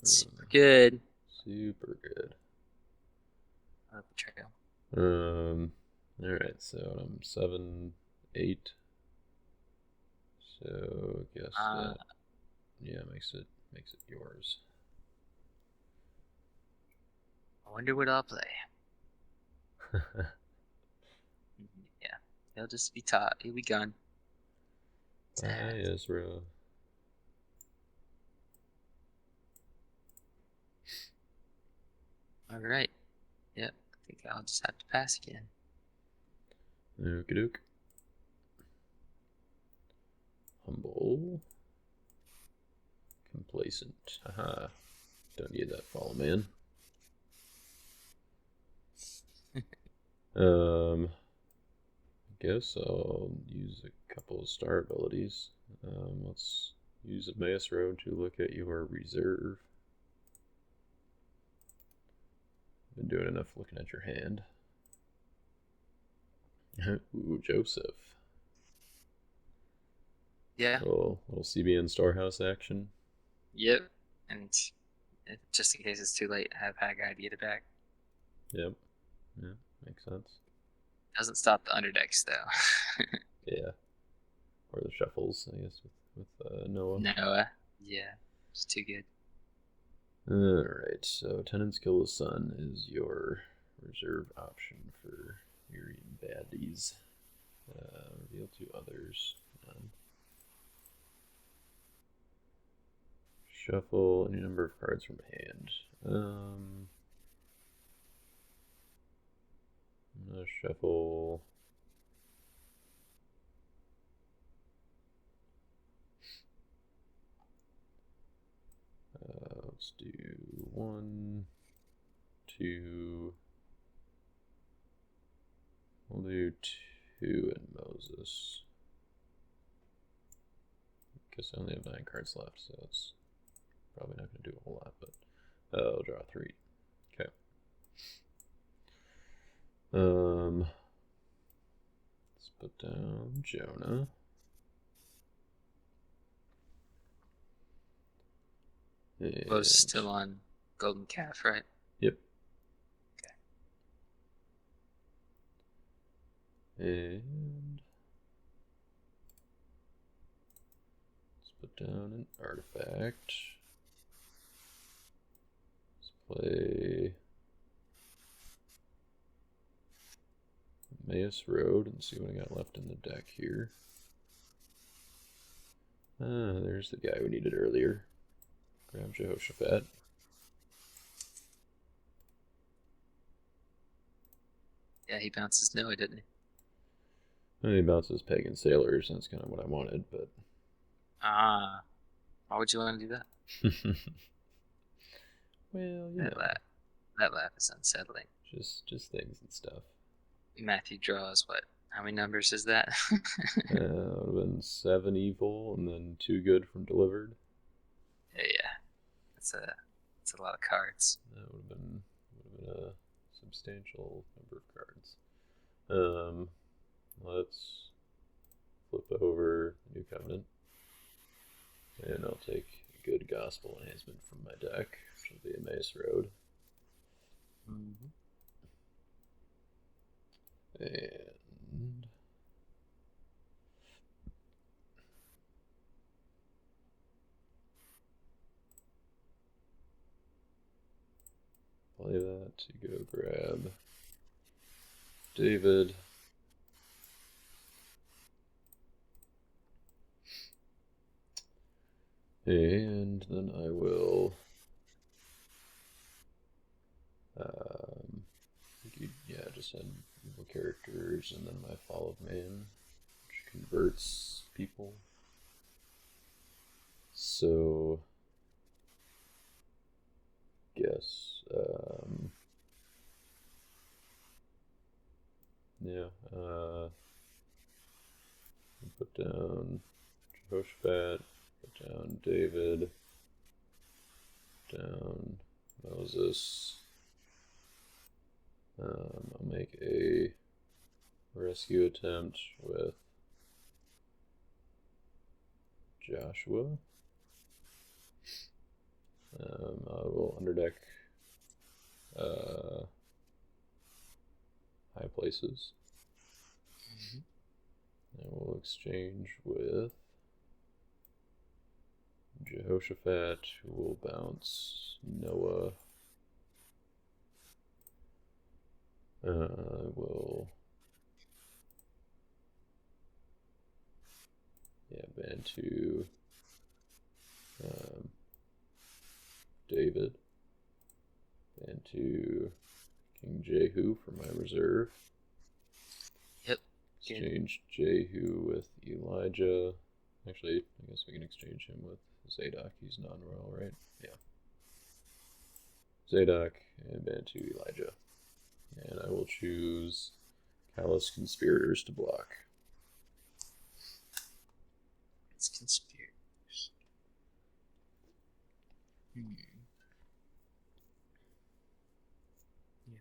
S2: Super good.
S1: Super good.
S2: Betrayal.
S1: Alright, so I'm 7/8. So I guess that makes it yours.
S2: I wonder what I'll play. Yeah, he'll just be taught. He'll be gone.
S1: Hi, Ezra.
S2: All right. Yep. I think I'll just have to pass again.
S1: Okie doke. Humble. Complacent. Haha. Don't need that follow, man. I guess I'll use a couple of star abilities. Let's use Emmaus Road to look at your reserve. Been doing enough looking at your hand. Ooh, Joseph.
S2: Yeah.
S1: Little CBN Storehouse action.
S2: Yep. And just in case it's too late, have Haggai get it back.
S1: Yep. Yeah. Makes sense.
S2: Doesn't stop the underdecks though.
S1: Yeah. Or the shuffles, I guess, with Noah.
S2: Noah. Yeah, it's too good.
S1: Alright, so Tenants Kill the Sun is your reserve option for your baddies. Reveal to others. Shuffle any number of cards from hand. I'm gonna shuffle. Let's do 1, 2. We'll do 2 and Moses. Guess I only have 9 cards left, so it's probably not going to do a whole lot, but I'll draw 3. Okay. Let's put down Jonah.
S2: Was
S1: And
S2: still on Golden Calf, right?
S1: yep.
S2: Okay.
S1: And let's put down an artifact. Let's play Emmaus Road and see what I got left in the deck here. There's the guy we needed earlier. Grab Jehoshaphat.
S2: Yeah, he bounces Noah, didn't he?
S1: And he bounces Pagan Sailors, and that's kind of what I wanted, but.
S2: Ah, why would you want to do that?
S1: Well,
S2: That laugh is unsettling.
S1: just things and stuff.
S2: Matthew draws what? How many numbers is that?
S1: Would have been 7 evil and then 2 good from delivered.
S2: Yeah, it's a lot of cards.
S1: That would have been a substantial number of cards. Let's flip over New Covenant, and I'll take a good gospel enhancement from my deck, which will be Emmaus Road.
S2: Mm-hmm.
S1: And play that to go grab David. And then I will just add evil characters and then my Fall of Man, which converts people. So guess put down Jehoshaphat, put down David, down Moses. I'll make a rescue attempt with Joshua. I will underdeck high places.
S2: Mm-hmm.
S1: And we'll exchange with Jehoshaphat, who will bounce Noah. I will ban to David, ban to King Jehu for my reserve.
S2: Yep.
S1: Exchange Jehu with Elijah. Actually, I guess we can exchange him with Zadok. He's non-royal, right? Yeah. Zadok and ban to Elijah. And I will choose Callous Conspirators to block.
S2: It's conspirators. You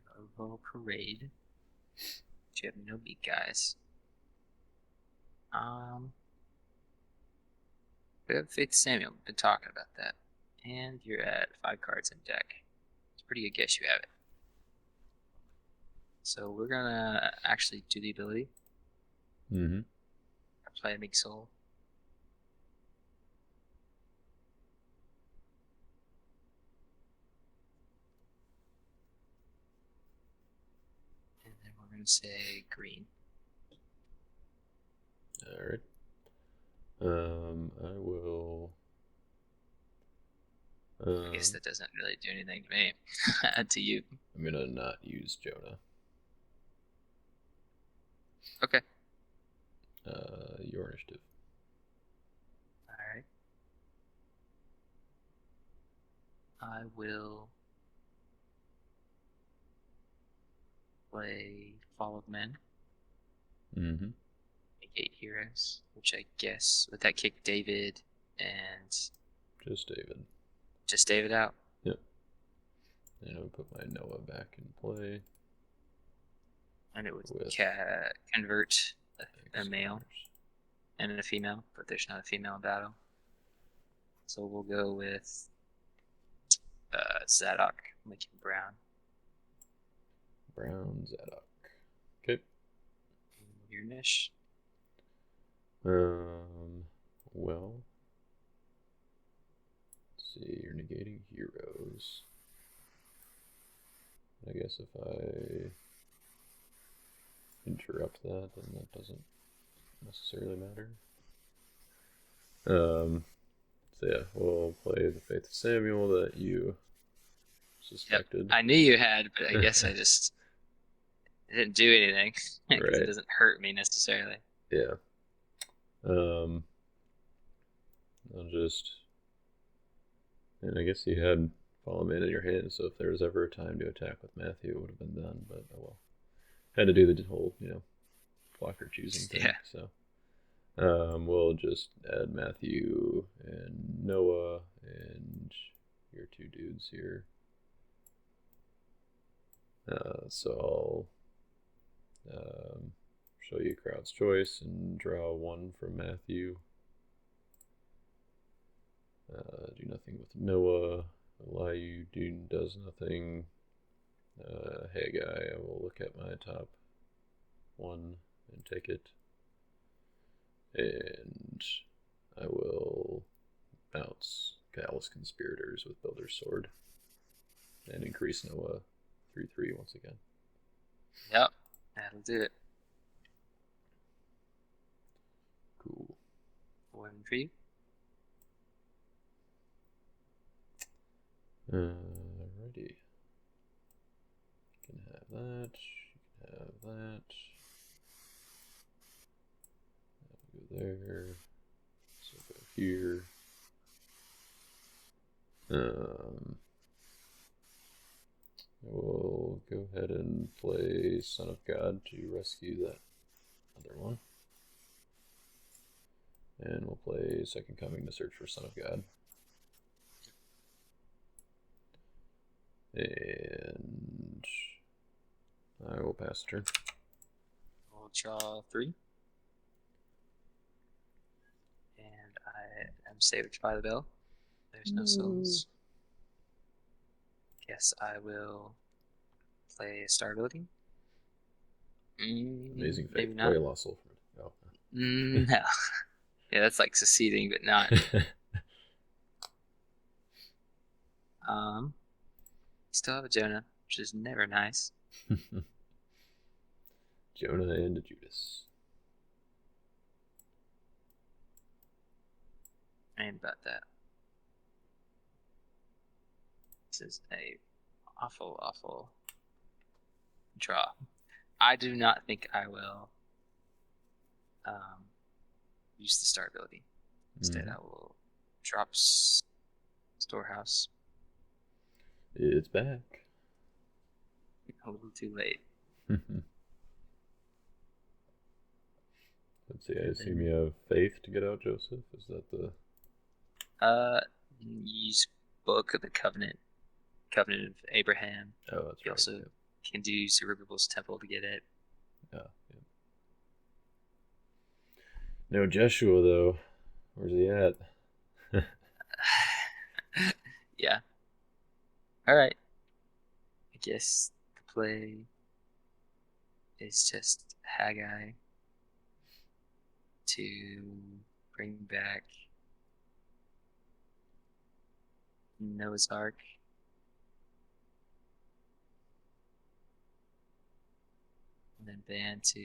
S2: have a royal parade. But you have no beat guys. We have Faith Samuel. We've been talking about that. And you're at 5 cards in deck. It's a pretty good guess you have it. So we're gonna actually do the ability.
S1: Mm-hmm.
S2: Play a big soul. And then we're gonna say green.
S1: All right. I will.
S2: I guess that doesn't really do anything to me. To you.
S1: I'm gonna not use Jonah.
S2: Okay.
S1: Your initiative.
S2: All right. I will play Fall of Men.
S1: Mm-hmm.
S2: Make 8 heroes, which I guess would that kick David and
S1: Just David.
S2: just David out?
S1: Yep. And I'll put my Noah back in play.
S2: And it would
S1: With
S2: convert a male
S1: X-Stars.
S2: and a female, but there's not a female in battle. So we'll go with Zadok, make him brown.
S1: Brown Zadok. Okay.
S2: Your niche.
S1: Well, let's see, you're negating heroes. I guess if I interrupt that, then that doesn't necessarily matter. So yeah, we'll play the Faith of Samuel that you suspected.
S2: Yep. I knew you had, but I guess it didn't do anything because
S1: Right.
S2: it doesn't hurt me necessarily.
S1: Yeah. I'll just, and I guess you had Follow Man in your hand, so if there was ever a time to attack with Matthew, it would have been done. But oh well, had to do the whole blocker choosing thing.
S2: Yeah.
S1: So we'll just add Matthew and Noah and your two dudes here. So I'll show you crowd's choice and draw one from Matthew. Do nothing with Noah. Eliu does nothing. Hey guy, I will look at my top one and take it. And I will bounce Callous Conspirators with Builder's Sword. And increase Noah 3/3 once again.
S2: Yep. That'll do it.
S1: Cool.
S2: One for you.
S1: Alrighty. You can have that. You can have that. That'll go there. So go here. We'll go ahead and play Son of God to rescue that other one. And we'll play Second Coming to search for Son of God. And I will pass the turn.
S2: We'll draw 3. And I am saved by the bell. There's no souls. Guess I will play a star ability.
S1: Amazing
S2: maybe
S1: Faith.
S2: not.
S1: Play a lost soul from it. Oh.
S2: No. Yeah, that's like succeeding, but not. Still have a Jonah, which is never nice.
S1: Jonah and Judas.
S2: I ain't about that. This is a awful draw. I do not think I will use the star ability. Instead, I will drop Storehouse.
S1: It's back.
S2: A little too late.
S1: Let's see, I assume you have faith to get out, Joseph? Is that the...
S2: Use Book of the Covenant of Abraham.
S1: Oh, that's
S2: You
S1: right.
S2: also can do Zerubbabel's Temple to get it.
S1: Yeah. No Jeshua, though. Where's he at?
S2: Yeah. All right. I guess to play is just Haggai to bring back Noah's Ark. And then ban to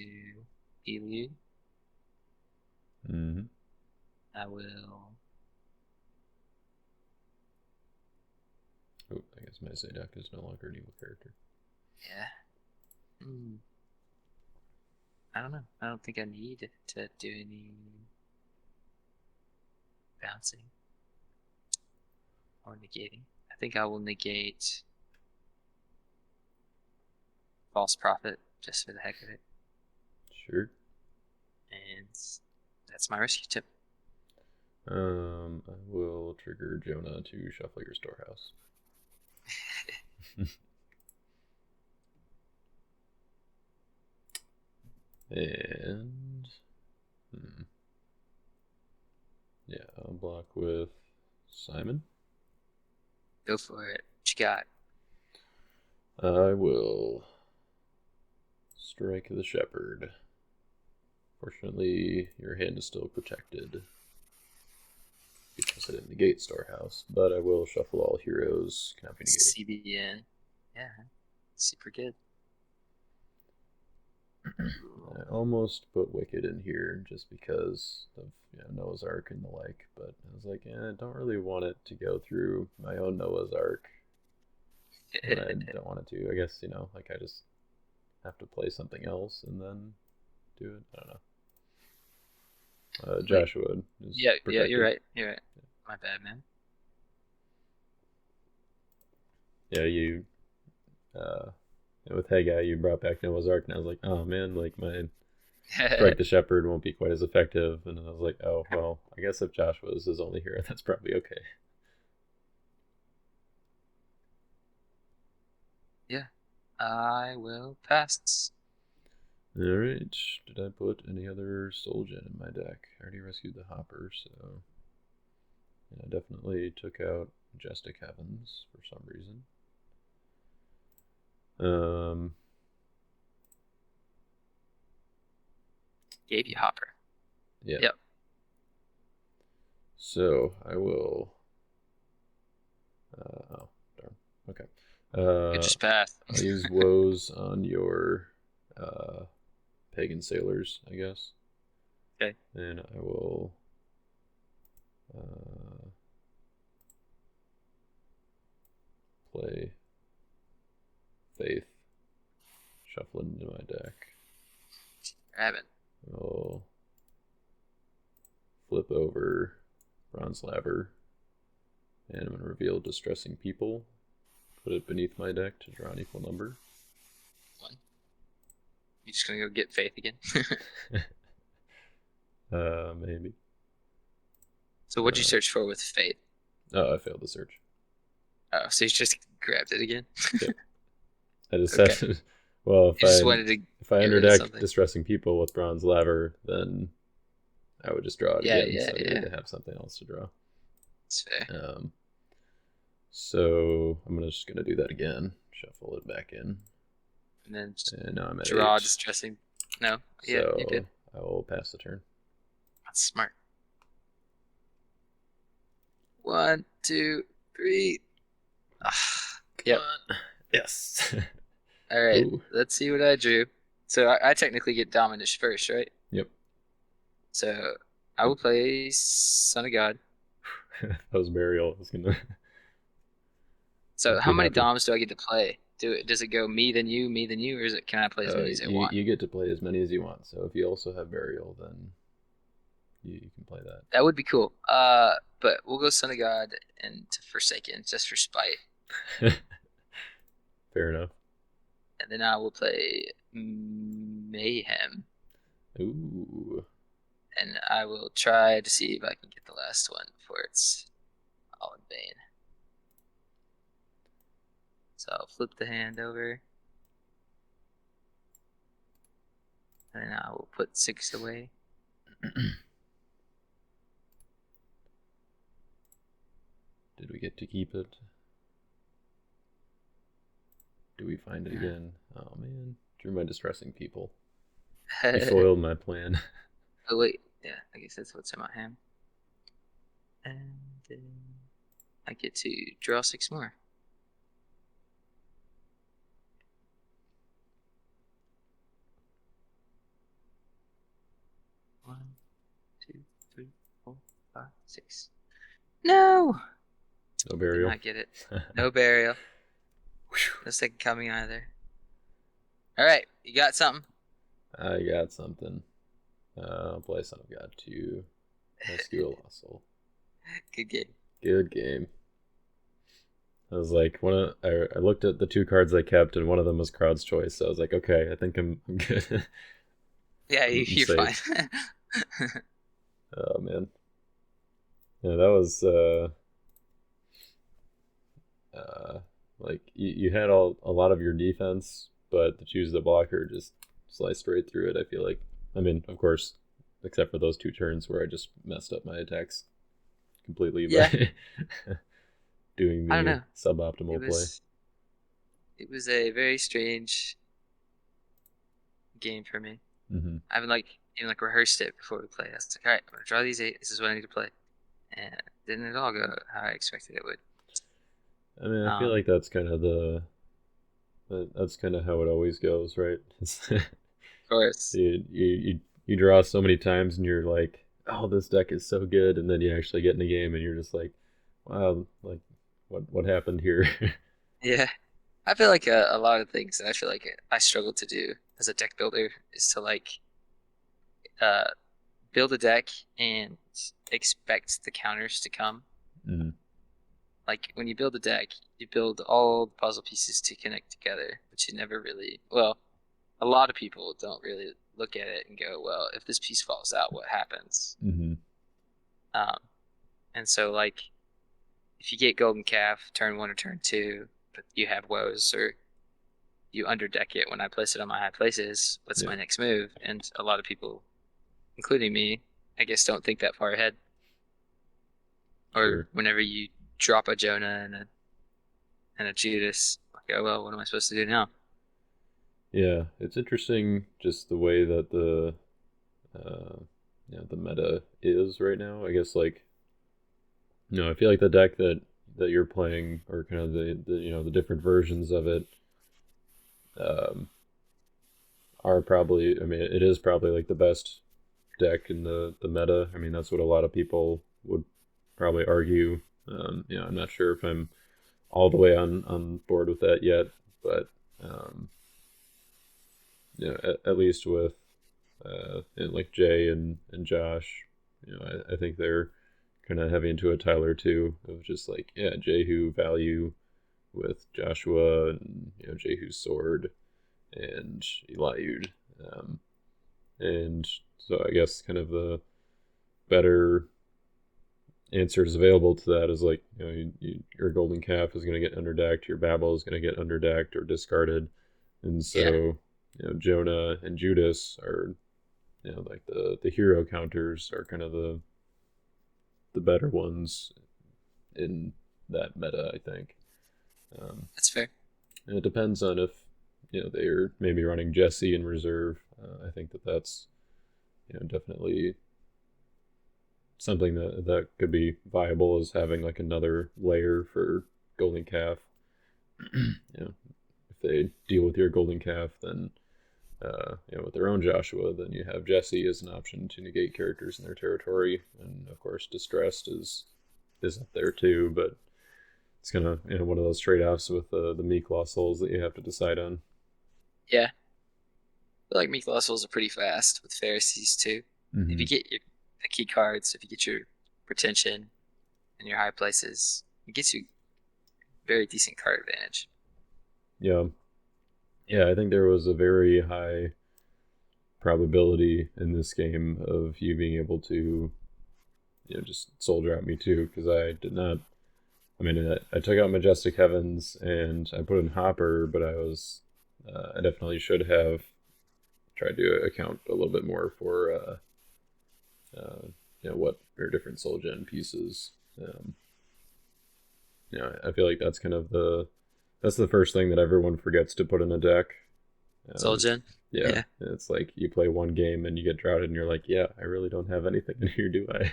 S2: Eliud.
S1: Mm-hmm.
S2: I will.
S1: Oh, I guess my Zadok is no longer an evil character.
S2: Yeah. I don't know. I don't think I need to do any bouncing or negating. I think I will negate False Prophet just for the heck of it.
S1: Sure.
S2: And that's my rescue tip.
S1: I will trigger Jonah to shuffle your storehouse. And yeah, I'll block with Simon.
S2: Go for it. What you got?
S1: I will strike the shepherd. Fortunately, your hand is still protected because I didn't negate Storehouse, but I will shuffle all heroes. Cannot be negated.
S2: CBN. Yeah, super good.
S1: I almost put Wicked in here just because of Noah's Ark and the like, but I was like, I don't really want it to go through my own Noah's Ark. And I don't want it to. I guess, like I just have to play something else and then do it. I don't know. Joshua is
S2: yeah,
S1: protected.
S2: you're right. You're right. My bad, man.
S1: Yeah, with Haggai, you brought back Noah's Ark, and I was like, oh man, like my Strike the Shepherd won't be quite as effective. And I was like, oh, well, I guess if Joshua is his only hero, that's probably okay.
S2: Yeah, I will pass.
S1: Alright, did I put any other Soul Gen in my deck? I already rescued the Hopper, so... I definitely took out Majestic Heavens for some reason.
S2: Gave you Hopper.
S1: Yeah.
S2: Yep.
S1: So, I will... oh, darn. Okay.
S2: Just pass.
S1: I'll use Woes on your Pagan Sailors, I guess.
S2: Okay.
S1: And I will play Faith, shuffle it into my deck.
S2: Grab it.
S1: I'll flip over Bronze Laver, and I'm going to reveal Distressing People. Put it beneath my deck to draw an equal number.
S2: One. You just gonna go get Faith again?
S1: Maybe.
S2: So what'd you search for with Faith?
S1: Oh, I failed the search.
S2: Oh, so you just grabbed it again?
S1: Yep. I just said, well, if I underdeck Distressing People with Bronze Laver, then I would just draw it again. So I needed to have something else to draw.
S2: That's fair.
S1: So I'm just gonna do that again. Shuffle it back in.
S2: And then
S1: now I'm at
S2: draw
S1: 8.
S2: Distressing. No.
S1: So
S2: Yeah, you did.
S1: I will pass the turn.
S2: That's smart. 1, 2, 3.
S1: Come on. Yes.
S2: All right. Ooh. Let's see what I drew. So I technically get Dominus first, right?
S1: Yep.
S2: So I will play Son of God.
S1: That was Burial. I was gonna.
S2: So how many Doms do I get to play? Does it go me then you, or can I play as many as I want?
S1: You get to play as many as you want. So if you also have Burial, then you can play that.
S2: That would be cool. But we'll go Son of God and Forsaken just for spite.
S1: Fair enough.
S2: And then I will play Mayhem.
S1: Ooh.
S2: And I will try to see if I can get the last one before it's all in vain. So I'll flip the hand over. And then I will put 6 away.
S1: Did we get to keep it? Do we find it again? Oh man, Drew my distressing people. You
S2: Oh
S1: foiled my plan.
S2: wait, yeah, I guess that's what's in my hand. And then I get to draw six more. One, two, three, four, five, six. No,
S1: No
S2: did
S1: burial.
S2: not get it. No burial. No second coming either. All right, you got something?
S1: I got something. I'll play Son of God 2. Rescue a Lost Soul.
S2: Good game.
S1: Good game. I was like, I looked at the two cards I kept, and one of them was Crowd's Choice. So I was like, okay, I think I'm good.
S2: Yeah,
S1: I'm
S2: you're fine.
S1: safe. Oh man, yeah, that was uh, like you had a lot of your defense, but to choose the blocker just sliced right through it. I feel like, I mean, of course, except for those two turns where I just messed up my attacks completely
S2: Yeah,
S1: by doing
S2: I don't
S1: the
S2: know. It
S1: suboptimal play.
S2: was it was a very strange game for me.
S1: Hmm.
S2: I haven't like even like rehearsed it before we play. I was like, all right, I'm gonna draw these eight. This is what I need to play, and it didn't at all go how I expected it would.
S1: I mean, I feel
S2: Um,
S1: like that's kind of that's kind of how it always goes, right?
S2: of course,
S1: You draw so many times and you're like, oh, this deck is so good, and then you actually get in a game and you're just like, wow, like what happened here?
S2: yeah. I feel like a lot of things that I feel like I struggle to do as a deck builder is to like uh build a deck and expect the counters to come.
S1: Mm,
S2: Like when you build a deck, you build all the puzzle pieces to connect together, but you never really, well, a lot of people don't really look at it and go, well, if this piece falls out, what happens?
S1: mm-hmm.
S2: Um, and so like if you get Golden Calf turn one or turn two, but you have woes or you underdeck it when I place it on my high places, what's
S1: Yeah,
S2: my next move? And a lot of people, including me, I guess don't think that far ahead. Or
S1: sure.
S2: whenever you drop a Jonah and a Judas, like, oh well, what am I supposed to do now?
S1: Yeah, it's interesting just the way that uh, the meta is right now. I guess like I feel like the deck that you're playing, or kind of the different versions of it, um, are probably. I mean, it is probably like the best deck in the meta. I mean, that's what a lot of people would probably argue. I'm not sure if I'm all the way on board with that yet, but um, at least with like Jay and Josh, I think they're kind of heavy into a Tyler too, of just like, yeah, Jehu value with Joshua, and Jehu's sword and Eliud. Um, and so I guess kind of the better answers available to that is like, your golden calf is going to get underdecked, your babel is going to get underdecked or discarded, and
S2: Yeah,
S1: so Jonah and Judas are like the hero counters are kind of the better ones in that meta, I think.
S2: that's fair.
S1: And it depends on if they're maybe running Jesse in reserve. I think that's definitely something that could be viable, as having like another layer for golden calf. If they deal with your golden calf, then with their own Joshua, then you have Jesse as an option to negate characters in their territory, and of course, distressed is up there too. But it's kind of one of those trade offs with the meek lost souls that you have to decide on.
S2: Yeah, I feel like Meek Lustles are pretty fast with Pharisees too. If
S1: Mm-hmm.
S2: you get your the key cards, if you get your pretension and your high places, it gets you very decent card advantage.
S1: Yeah, yeah. I think there was a very high probability in this game of you being able to just soldier at me too, because I did not. I mean, I took out Majestic Heavens and I put in Hopper, but I definitely should have tried to account a little bit more for what are different soul gen pieces. I feel like that's kind of that's the first thing that everyone forgets to put in a deck.
S2: Soul
S1: Um,
S2: Gen.
S1: yeah,
S2: Yeah.
S1: it's like you play one game and you get droughted, and you're like, yeah, I really don't have anything in here, do I?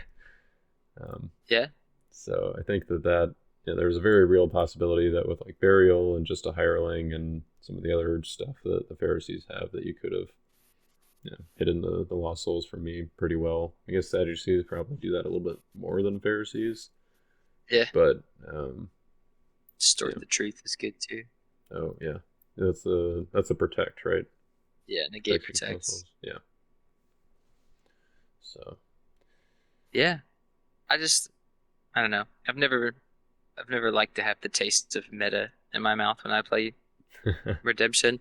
S1: Um,
S2: Yeah.
S1: so I think that there's a very real possibility that with like burial and just a hireling and some of the other stuff that the Pharisees have, that you could have hidden the lost souls from me pretty well. I guess Sadducees probably do that a little bit more than Pharisees,
S2: Yeah.
S1: but
S2: Distort
S1: yeah.
S2: the truth is good too.
S1: Oh yeah, that's a protect, right?
S2: Yeah, negate
S1: Protection from lost
S2: protects.
S1: souls. Yeah. So.
S2: Yeah. I don't know. I've never liked to have the taste of meta in my mouth when I play Redemption.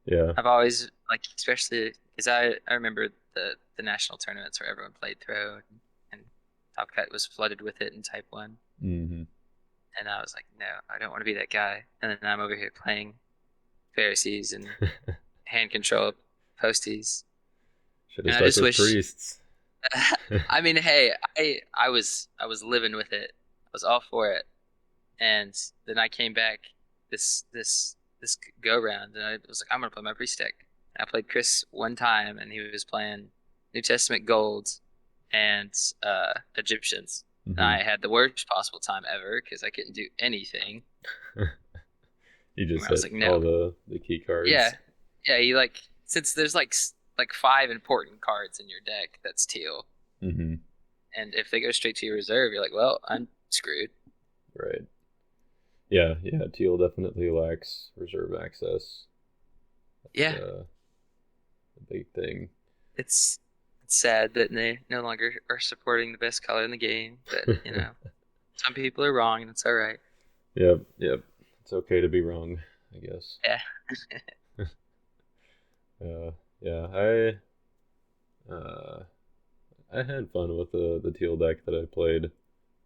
S1: Yeah.
S2: I've always like, especially because I remember the national tournaments where everyone played Throw, and Top Cut was flooded with it in Type 1.
S1: Mm-hmm.
S2: And I was like, no, I don't want to be that guy. And then I'm over here playing Pharisees and hand control posties.
S1: Should have
S2: And I
S1: stuck
S2: just
S1: with
S2: wish,
S1: priests.
S2: I mean, hey, I was living with it. I was all for it. And then I came back this go round, and I was like, I'm gonna play my priest deck. And I played Chris one time, and he was playing New Testament Gold and Egyptians. And
S1: Mm-hmm.
S2: I had the worst possible time ever because I couldn't do anything.
S1: You
S2: And
S1: just
S2: I was
S1: hit
S2: like,
S1: all
S2: no,
S1: the key
S2: yeah,
S1: cards.
S2: yeah. You like, since there's like five important cards in your deck that's teal,
S1: Mm-hmm.
S2: and if they go straight to your reserve, you're like, well, I'm screwed.
S1: Right. Yeah, yeah. Teal definitely lacks reserve access. That's
S2: Yeah,
S1: a big thing.
S2: it's it's sad that they no longer are supporting the best color in the game, but some people are wrong and it's all right.
S1: Yep, yep. It's okay to be wrong, I guess.
S2: Yeah.
S1: Uh, yeah, uh, I had fun with the teal deck that I played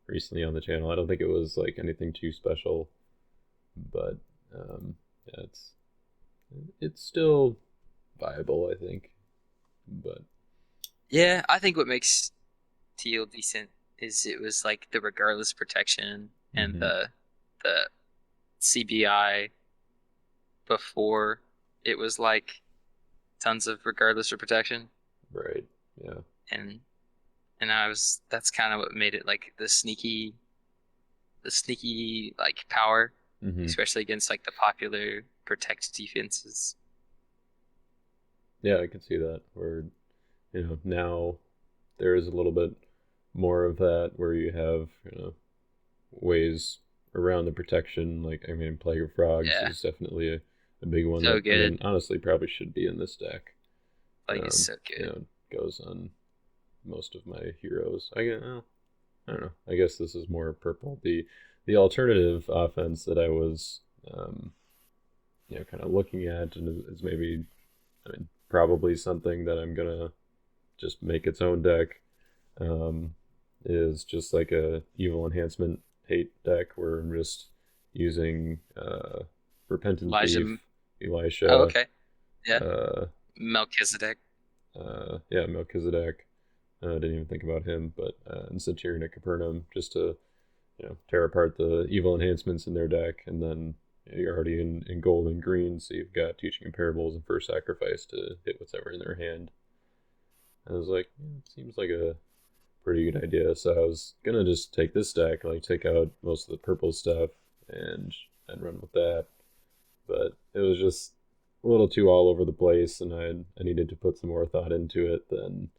S1: recently on the channel. I don't think it was like anything too special, but yeah, it's still viable, I think. But
S2: Yeah, I think what makes teal decent is it was like the regardless protection and
S1: hmm
S2: the CBI before it was like tons of regardless of protection,
S1: right, yeah,
S2: and I was that's kind of what made it like the sneaky like power,
S1: hmm
S2: especially against like the popular protect defenses.
S1: yeah, I can see that. Where now there is a little bit more of that where you have ways around the protection. Like, I mean, Plague of Frogs
S2: Yeah,
S1: is definitely a big one
S2: so
S1: that, I mean,
S2: good.
S1: honestly, probably should be in this deck.
S2: Like it's so
S1: You
S2: good.
S1: know, goes on most of my heroes. I don't know. I guess this is more purple. The alternative offense that I was, kind of looking at, and is maybe, I mean, probably something that I'm gonna just make its own deck. Um, is just like a evil enhancement hate deck where I'm just using repentant
S2: Elijah.
S1: thief,
S2: Oh,
S1: Elisha,
S2: okay. Yeah.
S1: uh,
S2: Melchizedek.
S1: yeah, Melchizedek. Didn't even think about him, but and Satyrian at Capernaum, just to tear apart the evil enhancements in their deck, and then you're already in gold and green, so you've got teaching and parables and first sacrifice to hit whatever in their hand. And I was like, it seems like a pretty good idea. So I was gonna just take this deck, like take out most of the purple stuff, and run with that. But it was just a little too all over the place, and I needed to put some more thought into it than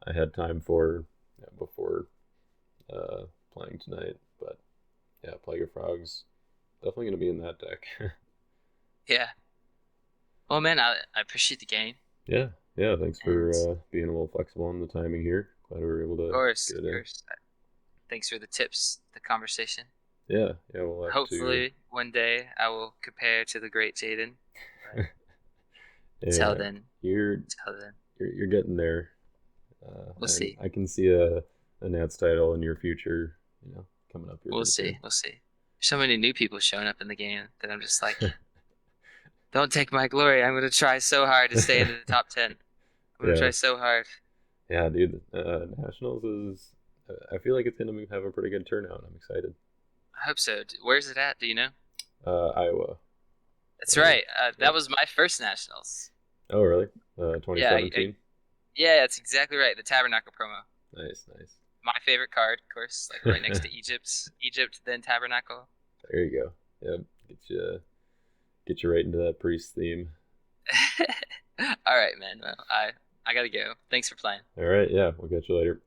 S1: I had time for before uh, playing tonight. But yeah, Plague of Frogs definitely gonna be in that deck.
S2: Yeah. Well, man, I appreciate the game,
S1: Yeah, yeah. Thanks
S2: and
S1: for being a little flexible on the timing here. Glad we were able to get
S2: of
S1: it in.
S2: course, thanks for the tips, the conversation.
S1: Yeah, yeah. We'll have to.
S2: Hopefully, one day I will compare to the great Jaden. But until
S1: Yeah,
S2: then,
S1: you're
S2: until then,
S1: you're getting there.
S2: we'll see.
S1: I can see a Nats title in your future, coming up here
S2: We'll
S1: pretty
S2: see.
S1: soon.
S2: We'll see. So many new people showing up in the game that I'm just like, don't take my glory. I'm going to try so hard to stay in the top 10. I'm going to
S1: Yeah,
S2: try so hard.
S1: yeah, dude. Nationals is. I feel like it's gonna have a pretty good turnout. I'm excited.
S2: I hope so. Where's it at? Do you know?
S1: Iowa.
S2: That's
S1: So
S2: right. That
S1: yep.
S2: was my first nationals.
S1: Oh, really?
S2: Yeah,
S1: 2017.
S2: yeah, that's exactly right. The Tabernacle promo.
S1: Nice, nice.
S2: My favorite card, of course, like right next to Egypt, then Tabernacle.
S1: There you go. Yep, get you right into that priest theme.
S2: All right, man. Well, I gotta go. Thanks for playing.
S1: All right, yeah, we'll catch you later.